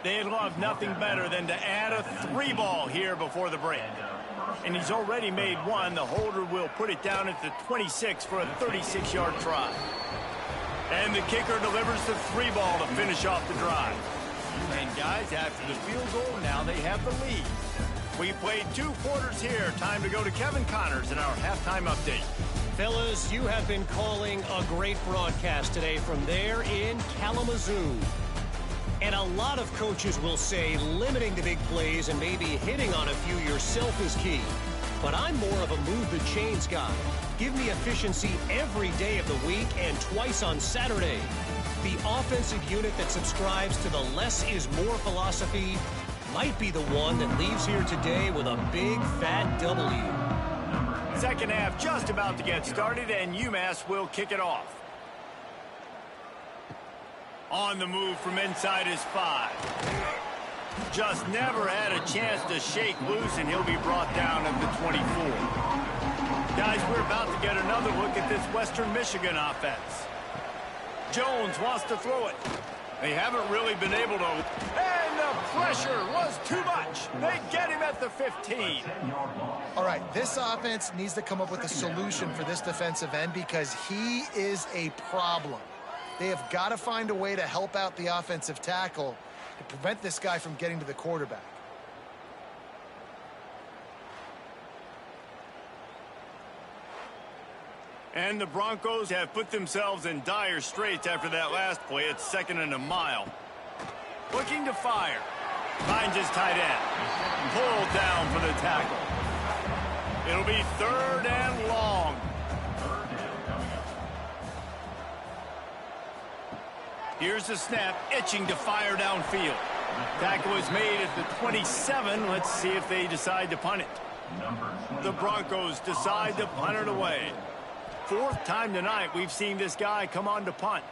They'd love nothing better than to add a 3-ball here before the break. And he's already made one. The holder will put it down at the 26 for a 36-yard try. And the kicker delivers the 3-ball to finish off the drive. And guys, after the field goal, now they have the lead. We played 2 quarters here. Time to go to Kevin Connors in our halftime update. Fellas, you have been calling a great broadcast today from there in Kalamazoo. And a lot of coaches will say limiting the big plays and maybe hitting on a few yourself is key. But I'm more of a move the chains guy. Give me efficiency every day of the week and twice on Saturday. The offensive unit that subscribes to the less is more philosophy might be the one that leaves here today with a big fat W. Second half just about to get started, and UMass will kick it off. On the move from inside his 5. Just never had a chance to shake loose, and he'll be brought down at the 24. Guys, we're about to get another look at this Western Michigan offense. Jones wants to throw it. They haven't really been able to. And the pressure was too much. They get him at the 15. All right, this offense needs to come up with a solution for this defensive end because he is a problem. They have got to find a way to help out the offensive tackle to prevent this guy from getting to the quarterback. And the Broncos have put themselves in dire straits after that last play. It's 2nd and a mile. Looking to fire. Finds his tight end. Pulled down for the tackle. It'll be 3rd and long. Here's the snap, itching to fire downfield. Tackle is made at the 27. Let's see if they decide to punt it. The Broncos decide to punt it away. 4th time tonight we've seen this guy come on to punt.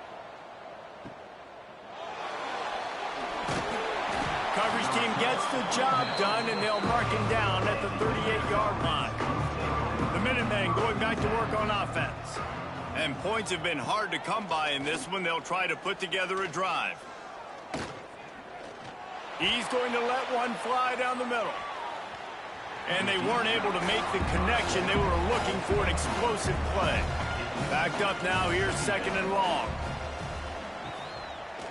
Coverage team gets the job done, and they'll mark him down at the 38-yard line. The Minutemen going back to work on offense. And points have been hard to come by in this one. They'll try to put together a drive. He's going to let one fly down the middle. And they weren't able to make the connection. They were looking for an explosive play. Backed up now, here's 2nd and long.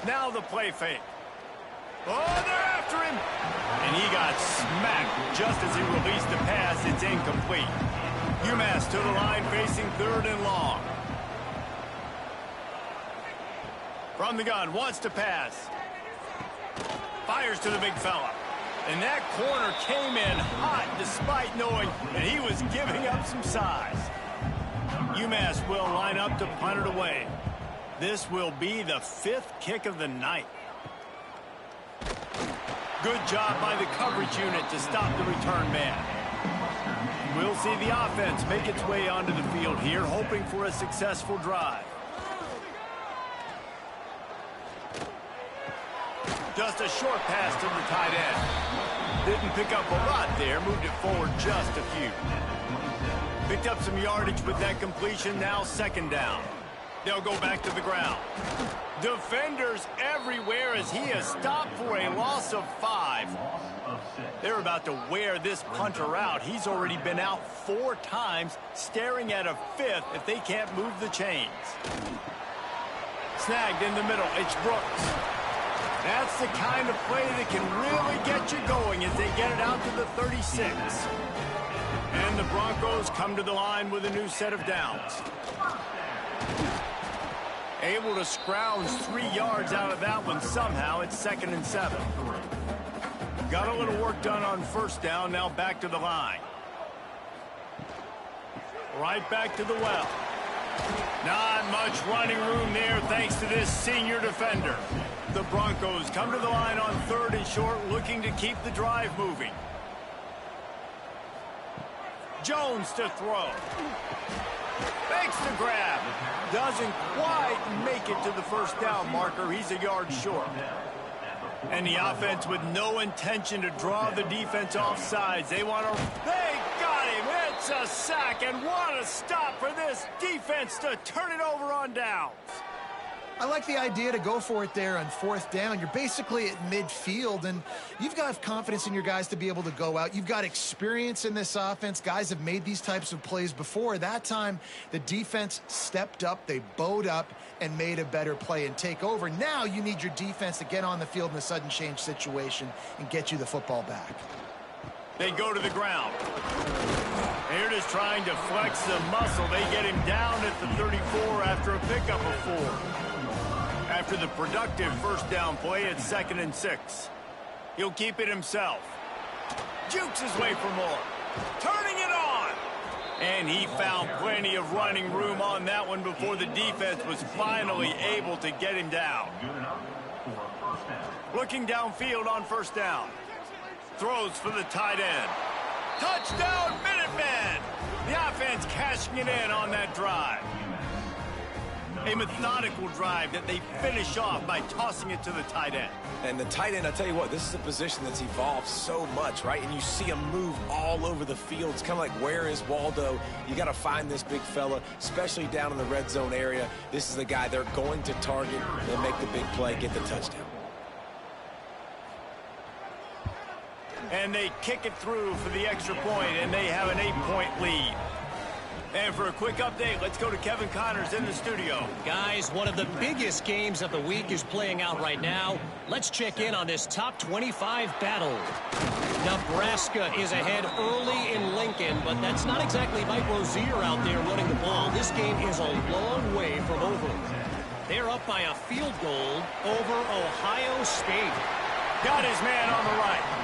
Now the play fake. Oh, they're after him. And he got smacked just as he released the pass. It's incomplete. UMass to the line facing 3rd and long. From the gun, wants to pass. Fires to the big fella. And that corner came in hot despite knowing that he was giving up some size. UMass will line up to punt it away. This will be the 5th kick of the night. Good job by the coverage unit to stop the return man. We'll see the offense make its way onto the field here, hoping for a successful drive. Just a short pass to the tight end. Didn't pick up a lot there, moved it forward just a few. Picked up some yardage with that completion, now 2nd down. They'll go back to the ground. Defenders everywhere as he is stopped for a loss of 5. They're about to wear this punter out. He's already been out 4 times, staring at a 5th if they can't move the chains. Snagged in the middle, it's Brooks. That's the kind of play that can really get you going as they get it out to the 36. And the Broncos come to the line with a new set of downs. Able to scrounge 3 yards out of that one somehow. It's 2nd and 7. Got a little work done on 1st down. Now back to the line. Right back to the well. Not much running room there thanks to this senior defender. The Broncos come to the line on 3rd and short, looking to keep the drive moving. Jones to throw. Makes the grab. Doesn't quite make it to the 1st down marker. He's a yard short. And the offense with no intention to draw the defense off sides. They want to... They got him. It's a sack. And what a stop for this defense to turn it over on downs. I like the idea to go for it there on 4th down. You're basically at midfield, and you've got confidence in your guys to be able to go out. You've got experience in this offense. Guys have made these types of plays before. That time, the defense stepped up, they bowed up, and made a better play and take over. Now you need your defense to get on the field in a sudden change situation and get you the football back. They go to the ground. They're just trying to flex the muscle. They get him down at the 34 after a pickup of 4. After the productive 1st down play, it's 2nd and 6. He'll keep it himself. Jukes his way for more. Turning it on. And he found plenty of running room on that one before the defense was finally able to get him down. Looking downfield on 1st down. Throws for the tight end. Touchdown, Minutemen! The offense cashing it in on that drive. A methodical drive that they finish off by tossing it to the tight end. And the tight end, I tell you what, this is a position that's evolved so much, right? And you see him move all over the field. It's kind of like, where is Waldo? You got to find this big fella, especially down in the red zone area. This is the guy they're going to target and make the big play, get the touchdown. And they kick it through for the extra point, and they have an 8-point lead. And for a quick update, let's go to Kevin Connors in the studio. Guys, one of the biggest games of the week is playing out right now. Let's check in on this top 25 battle. Nebraska is ahead early in Lincoln, but that's not exactly Mike Rozier out there running the ball. This game is a long way from over. They're up by a field goal over Ohio State. Got his man on the right.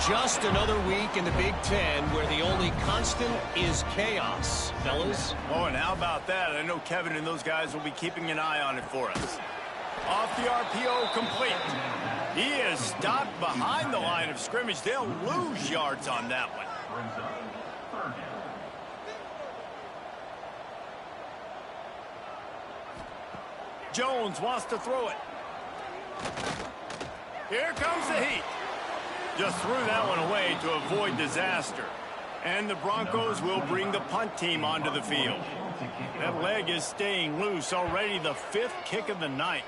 Just another week in the Big Ten where the only constant is chaos, fellas. Oh, and how about that? I know Kevin and those guys will be keeping an eye on it for us. Off the RPO, complete. He is stopped behind the line of scrimmage. They'll lose yards on that one. Jones wants to throw it. Here comes the heat. Just threw that one away to avoid disaster. And the Broncos will bring the punt team onto the field. That leg is staying loose, already the 5th kick of the night.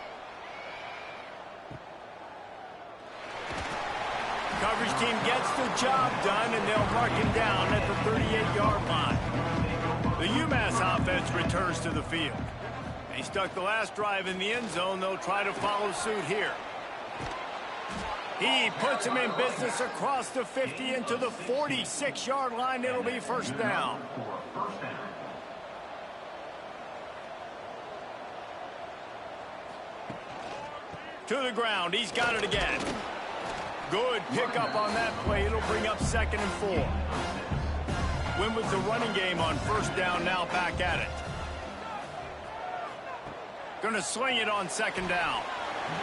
Coverage team gets the job done, and they'll mark him down at the 38-yard line. The UMass offense returns to the field. They stuck the last drive in the end zone. They'll try to follow suit here. He puts him in business across the 50 into the 46-yard line. It'll be first down. To the ground. He's got it again. Good pickup on that play. It'll bring up 2nd and 4. Win with the running game on first down, now back at it. Going to swing it on 2nd down.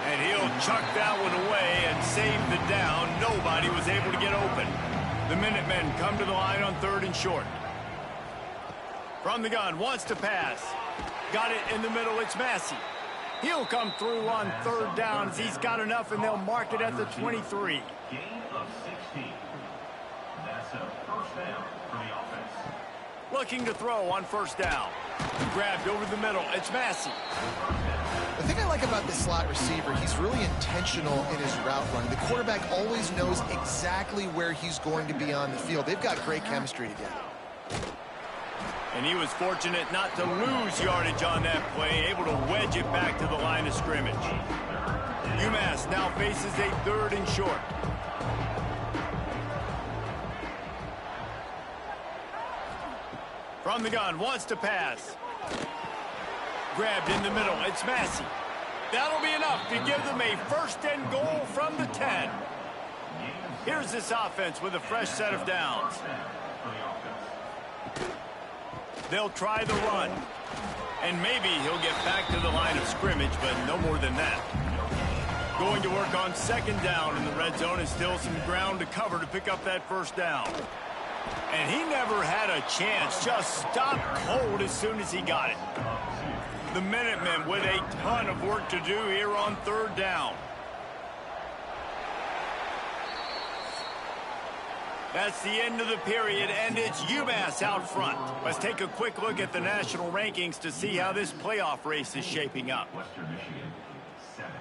And he'll chuck that one away and save the down. Nobody was able to get open. The Minutemen come to the line on 3rd and short. From the gun, wants to pass. Got it in the middle, it's Massey. He'll come through on 3rd down as he's got enough, and they'll mark it at the 23. Gain of 16. That's a first down for the offense. Looking to throw on first down. Grabbed over the middle, it's Massey. The thing I like about this slot receiver, he's really intentional in his route running. The quarterback always knows exactly where he's going to be on the field. They've got great chemistry together. And he was fortunate not to lose yardage on that play, able to wedge it back to the line of scrimmage. UMass now faces a 3rd and short. From the gun, wants to pass. Grabbed in the middle, it's Massey. That'll be enough to give them a 1st and goal from the 10. Here's this offense with a fresh set of downs. They'll try the run. And maybe he'll get back to the line of scrimmage, but no more than that. Going to work on 2nd down in the red zone, and still some ground to cover to pick up that first down. And he never had a chance, just stopped cold as soon as he got it. The Minutemen with a ton of work to do here on 3rd down. That's the end of the period, and it's UMass out front. Let's take a quick look at the national rankings to see how this playoff race is shaping up. Western Michigan, 7.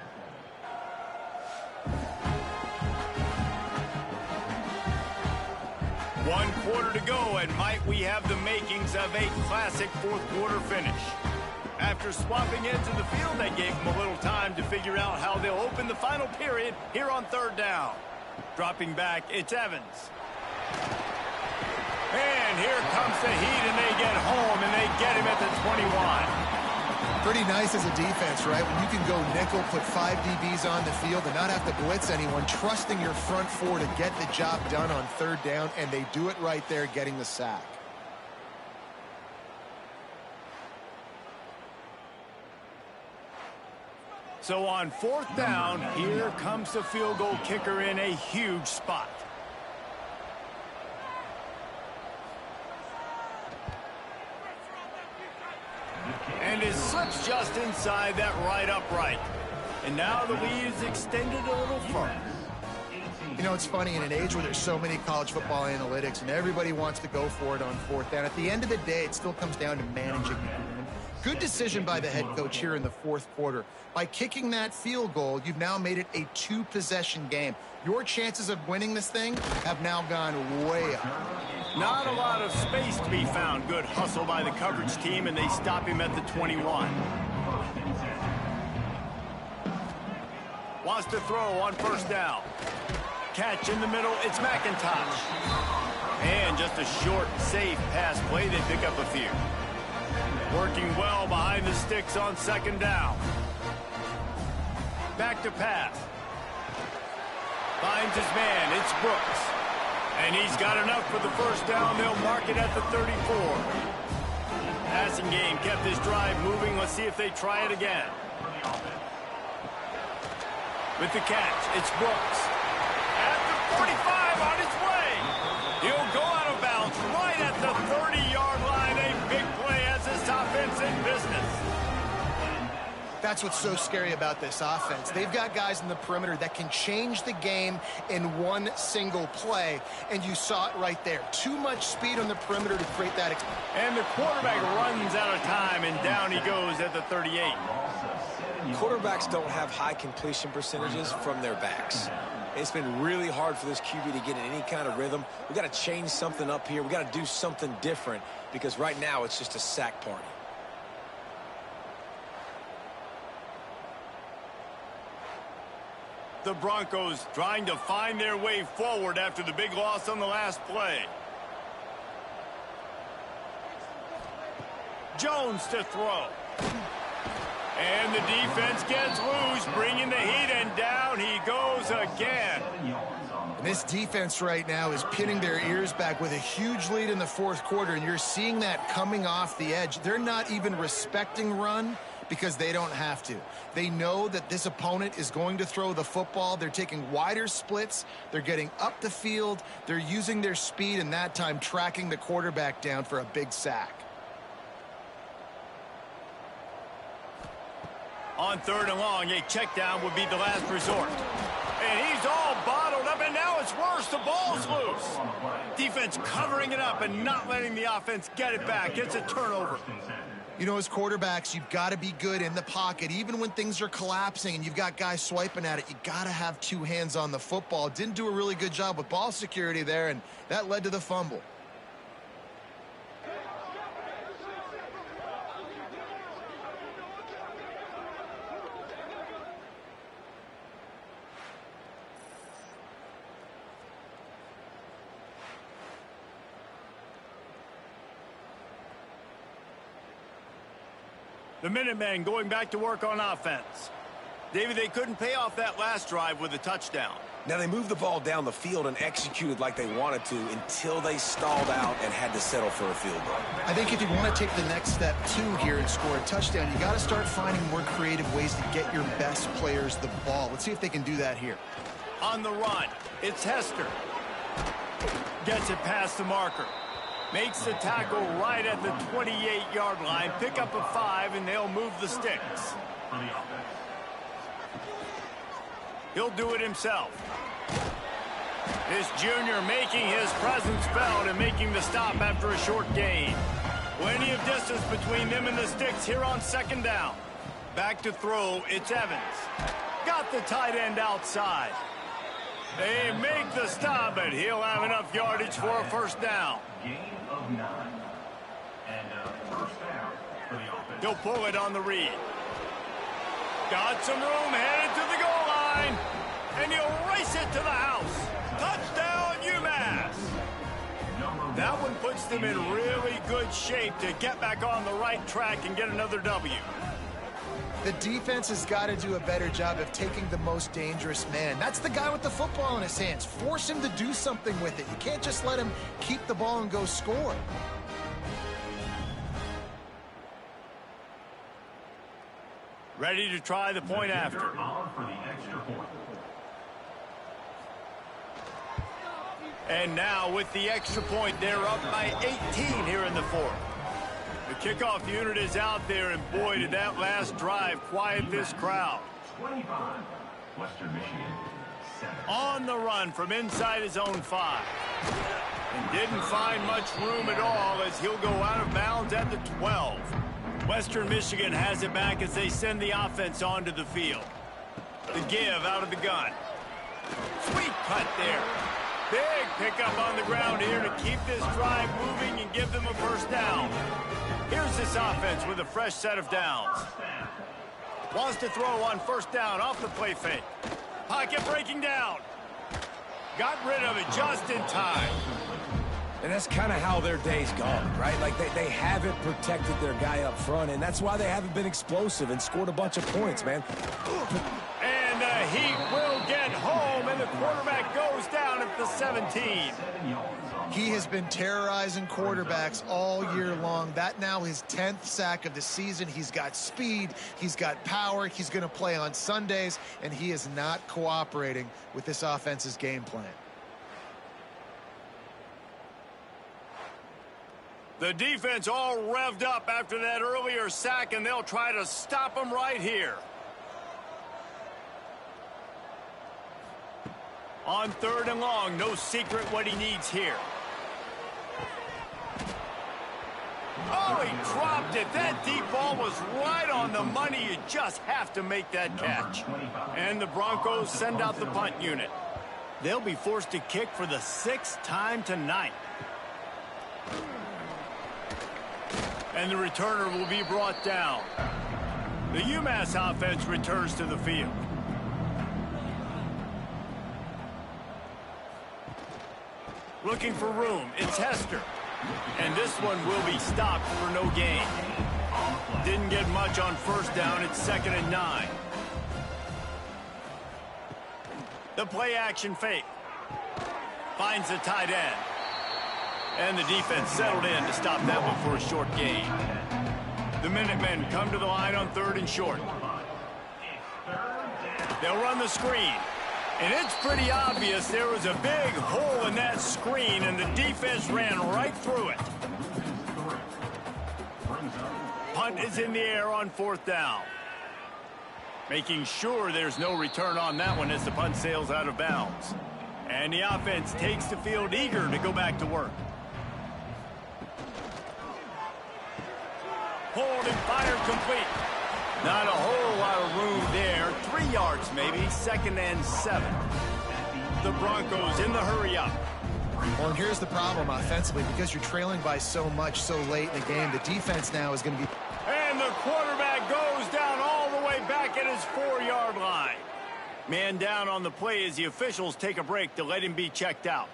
One quarter to go, and might we have the makings of a classic 4th quarter finish. After swapping ends of the field, they gave them a little time to figure out how they'll open the final period here on 3rd down. Dropping back, it's Evans. And here comes the heat, and they get home, and they get him at the 21. Pretty nice as a defense, right? When you can go nickel, put 5 DBs on the field and not have to blitz anyone, trusting your front 4 to get the job done on 3rd down, and they do it right there, getting the sack. So on 4th down, here comes the field goal kicker in a huge spot. And it slips just inside that right upright. And now the lead is extended a little further. You know, it's funny, in an age where there's so many college football analytics and everybody wants to go for it on 4th down, at the end of the day, it still comes down to managing the game. Good decision by the head coach here in the 4th quarter. By kicking that field goal, you've now made it a 2-possession game. Your chances of winning this thing have now gone way up. Not a lot of space to be found. Good hustle by the coverage team, and they stop him at the 21. Wants to throw on 1st down. Catch in the middle, it's McIntosh. And just a short, safe pass play, they pick up a few. Working well behind the sticks on 2nd down. Back to pass. Finds his man, it's Brooks. And he's got enough for the first down. They'll mark it at the 34. Passing game kept this drive moving. Let's see if they try it again. With the catch, it's Brooks. At the 45 on his way. He'll go out of bounds right at the 30-yard line. A big play as this offense in business. That's what's so scary about this offense. They've got guys in the perimeter that can change the game in one single play, and you saw it right there. Too much speed on the perimeter to create that. And the quarterback runs out of time, and down he goes at the 38. quarterbacks don't have high completion percentages from their backs. It's been really hard for this QB to get in any kind of rhythm. We got to change something up here. We got to do something different because right now it's just a sack party. The Broncos trying to find their way forward after the big loss on the last play. Jones to throw. And the defense gets loose, bringing the heat, and down he goes again. And this defense right now is pinning their ears back with a huge lead in the fourth quarter, and you're seeing that coming off the edge. They're not even respecting run because they don't have to. They know that this opponent is going to throw the football. They're taking wider splits. They're getting up the field. They're using their speed, and that time tracking the quarterback down for a big sack. On 3rd and long, a check down would be the last resort. And he's all bottled up, and now it's worse. The ball's loose. Defense covering it up and not letting the offense get it back. It's a turnover. You know, as quarterbacks, you've got to be good in the pocket. Even when things are collapsing and you've got guys swiping at it, you got to have two hands on the football. Didn't do a really good job with ball security there, and that led to the fumble. The Minutemen going back to work on offense. David, they couldn't pay off that last drive with a touchdown. Now, they moved the ball down the field and executed like they wanted to until they stalled out and had to settle for a field goal. I think if you want to take the next step, too, here and score a touchdown, you got to start finding more creative ways to get your best players the ball. Let's see if they can do that here. On the run, it's Hester. Gets it past the marker. Makes the tackle right at the 28-yard line. Pick up a 5, and they'll move the sticks. He'll do it himself. This junior making his presence felt and making the stop after a short gain. Plenty of distance between them and the sticks here on 2nd down. Back to throw, it's Evans. Got the tight end outside. They make the stop, but he'll have enough yardage for a 1st down. Gain of 9. And a 1st down for the offense. He'll pull it on the read. Got some room, headed to the goal line. And he'll race it to the house. Touchdown, UMass. That one puts them in really good shape to get back on the right track and get another W. The defense has got to do a better job of taking the most dangerous man. That's the guy with the football in his hands. Force him to do something with it. You can't just let him keep the ball and go score. Ready to try the point after. On for the extra point. And now with the extra point, they're up by 18 here in the 4th. The kickoff unit is out there, and boy, did that last drive quiet this crowd. 25, Western Michigan, 7. On the run from inside his own 5. And didn't find much room at all as he'll go out of bounds at the 12. Western Michigan has it back as they send the offense onto the field. The give out of the gun. Sweet cut there. Big pickup on the ground here to keep this drive moving and give them a 1st down. Here's this offense with a fresh set of downs. Wants to throw on 1st down off the play fake. Pocket breaking down. Got rid of it just in time. And that's kind of how their day's gone, right? Like they haven't protected their guy up front, and that's why they haven't been explosive and scored a bunch of points, man. And the Heat will get home, and the quarterback goes down at the 17. He has been terrorizing quarterbacks all year long. That now his 10th sack of the season. He's got speed. He's got power. He's going to play on Sundays, and he is not cooperating with this offense's game plan. The defense all revved up after that earlier sack, and they'll try to stop him right here. On 3rd and long, no secret what he needs here. Oh, he dropped it. That deep ball was right on the money. You just have to make that catch. And the Broncos send out the punt unit. They'll be forced to kick for the 6th time tonight. And the returner will be brought down. The UMass offense returns to the field. Looking for room. It's Hester. And this one will be stopped for no gain. Didn't get much on first down. It's 2nd and 9. The play action fake. Finds the tight end. And the defense settled in to stop that one for a short gain. The Minutemen come to the line on 3rd and short. They'll run the screen. And it's pretty obvious there was a big hole in that screen, and the defense ran right through it. Punt is in the air on 4th down. Making sure there's no return on that one as the punt sails out of bounds. And the offense takes the field eager to go back to work. Hold and fire complete. Not a whole lot of room there. 3 yards maybe. 2nd and 7. The Broncos in the hurry up. Well, and here's the problem offensively, because you're trailing by so much so late in the game. The defense now is going to be... And the quarterback goes down all the way back at his 4-yard line. Man down on the play as the officials take a break to let him be checked out.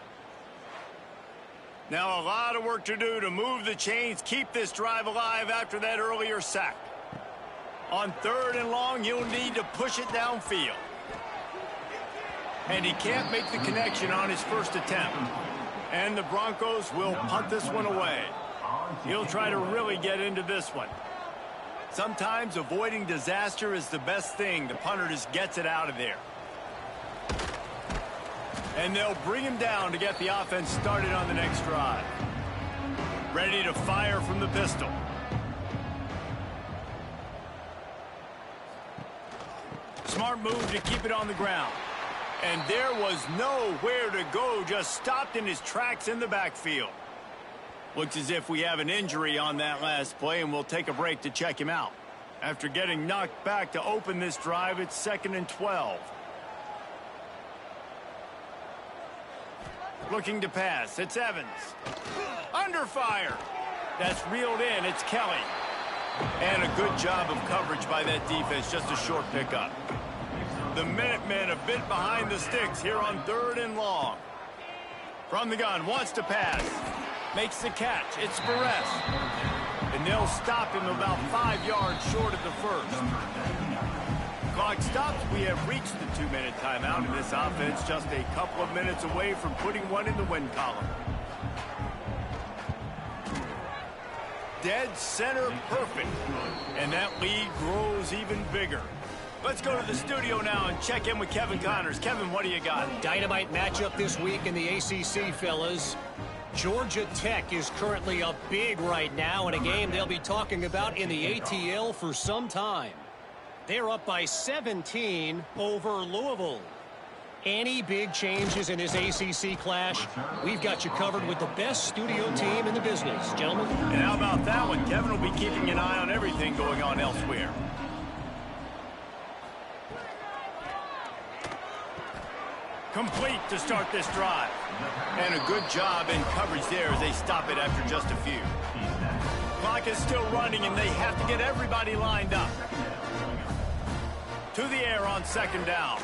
Now a lot of work to do to move the chains, keep this drive alive after that earlier sack. On 3rd and long, you'll need to push it downfield. And he can't make the connection on his first attempt. And the Broncos will punt this one away. He'll try to really get into this one. Sometimes avoiding disaster is the best thing. The punter just gets it out of there. And they'll bring him down to get the offense started on the next drive. Ready to fire from the pistol. Smart move to keep it on the ground. And there was nowhere to go, just stopped in his tracks in the backfield. Looks as if we have an injury on that last play, and we'll take a break to check him out. After getting knocked back to open this drive, it's 2nd and 12. Looking to pass, it's Evans. Under fire. That's reeled in, it's Kelly. And a good job of coverage by that defense, just a short pickup. The Minutemen a bit behind the sticks here on 3rd and long. From the gun, wants to pass. Makes the catch, it's Perez. And they'll stop him about 5 yards short of the first. Clock stops, we have reached the 2-minute timeout, and this offense just a couple of minutes away from putting one in the win column. Dead center perfect. And that lead grows even bigger. Let's go to the studio now and check in with Kevin Connors. Kevin, what do you got? Dynamite matchup this week in the ACC, fellas. Georgia Tech is currently up big right now in a game they'll be talking about in the ATL for some time. They're up by 17 over Louisville. Any big changes in this ACC clash, we've got you covered with the best studio team in the business, gentlemen. And how about that one? Kevin will be keeping an eye on everything going on elsewhere. Complete to start this drive. And a good job in coverage there as they stop it after just a few. Clock is still running, and they have to get everybody lined up. To the air on 2nd down.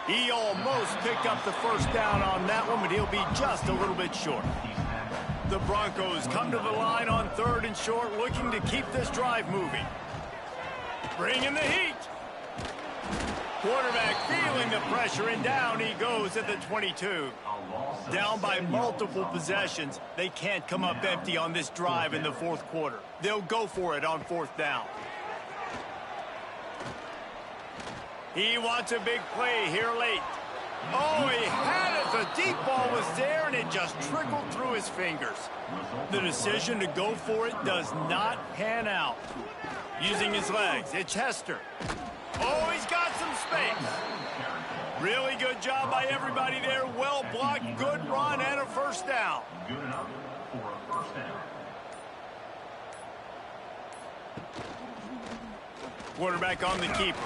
He almost picked up the first down on that one, but he'll be just a little bit short. The Broncos come to the line on 3rd and short, looking to keep this drive moving. Bring in the heat. Quarterback feeling the pressure, and down he goes at the 22. Down by multiple possessions. They can't come up empty on this drive in the 4th quarter. They'll go for it on 4th down. He wants a big play here late. Oh, he had it. The deep ball was there, and it just trickled through his fingers. The decision to go for it does not pan out. Using his legs, it's Hester. Oh, he's got some space. Really good job by everybody there. Well blocked, good run, and a first down. Good enough for a first down. Quarterback on the keeper.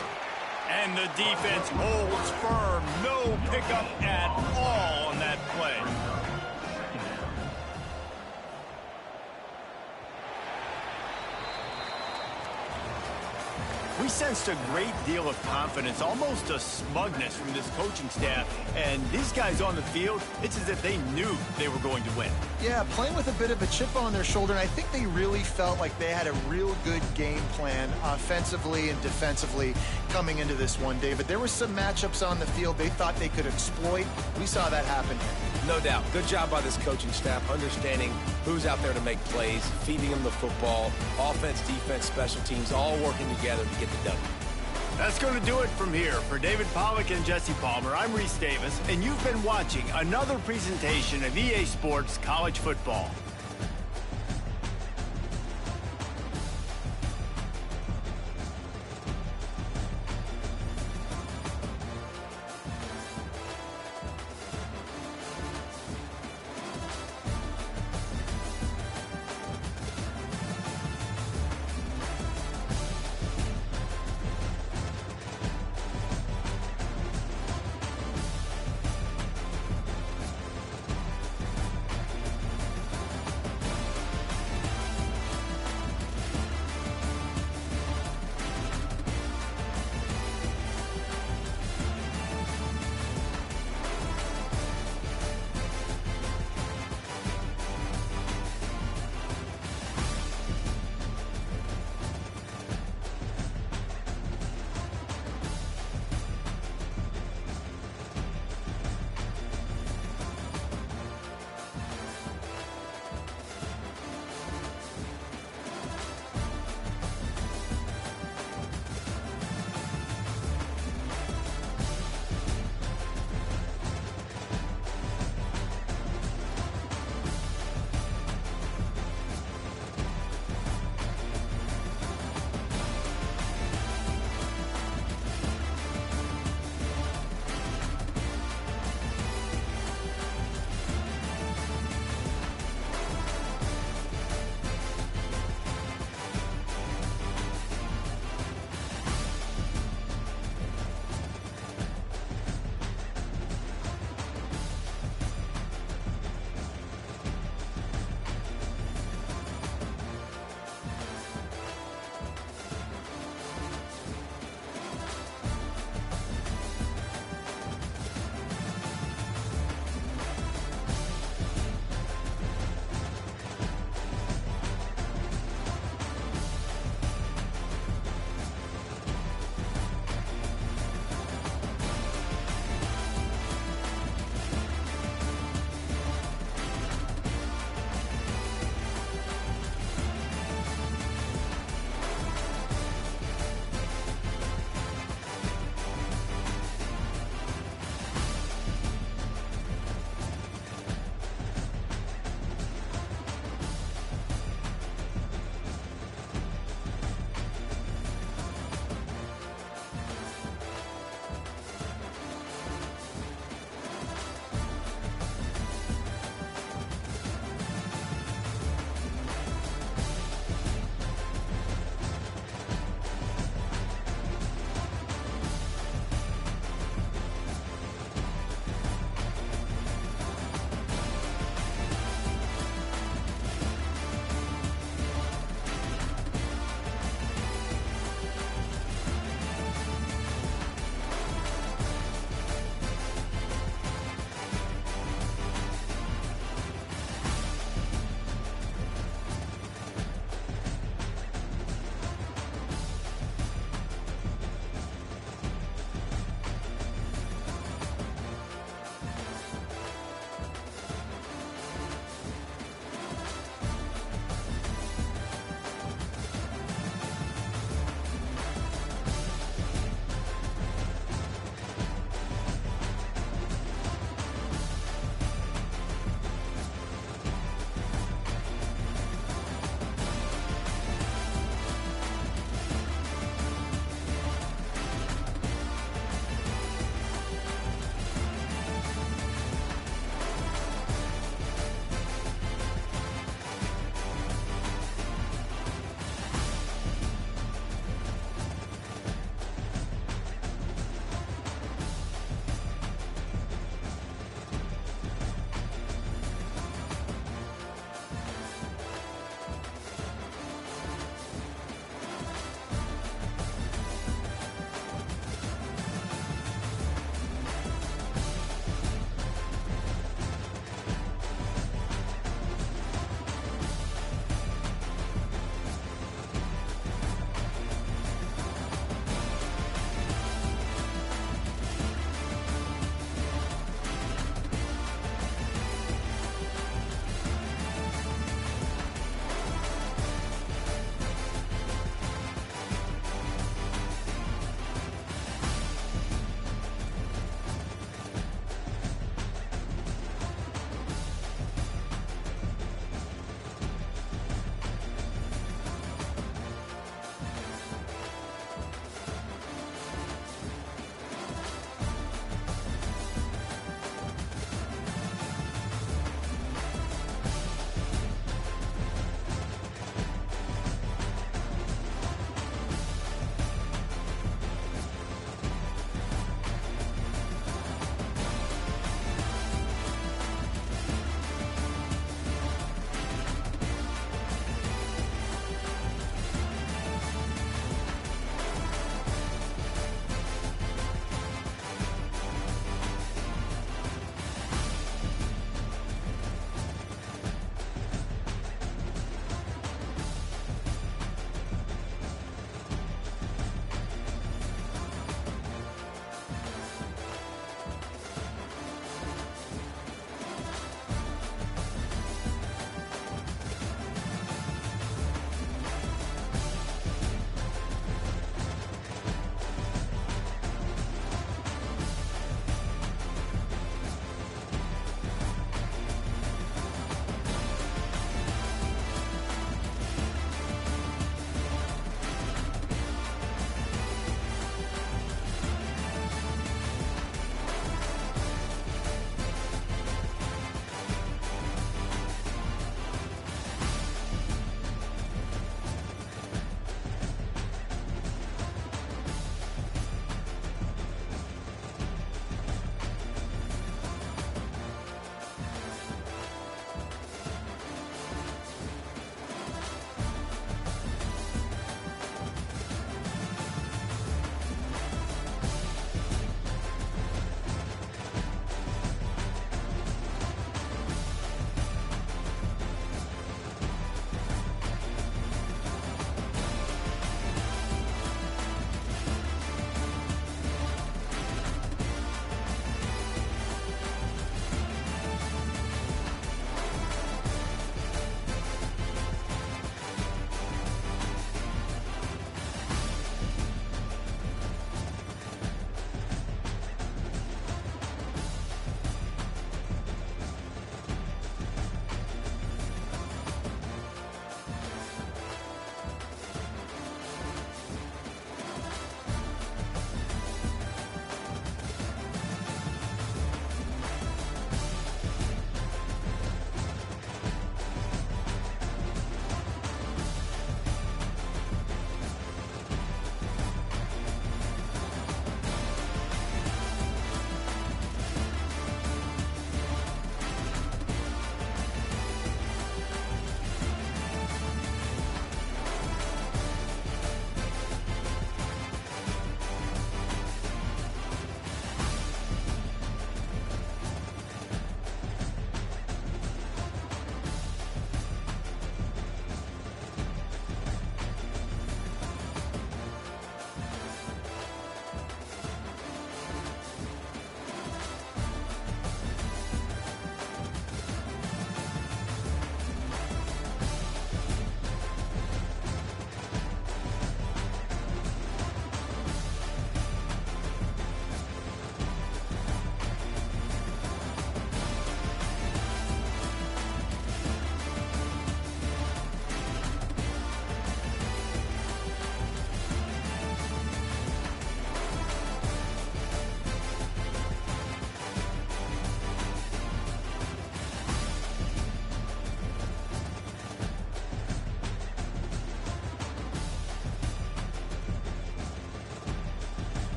And the defense holds firm. No pickup at all on that play. We sensed a great deal of confidence, almost a smugness from this coaching staff. And these guys on the field, it's as if they knew they were going to win. Yeah, playing with a bit of a chip on their shoulder, and I think they really felt like they had a real good game plan offensively and defensively coming into this one, David. There were some matchups on the field they thought they could exploit. We saw that happen here. No doubt. Good job by this coaching staff, understanding who's out there to make plays, feeding them the football, offense, defense, special teams, all working together to get the W. That's going to do it from here. For David Pollack and Jesse Palmer, I'm Reese Davis, and you've been watching another presentation of EA Sports College Football.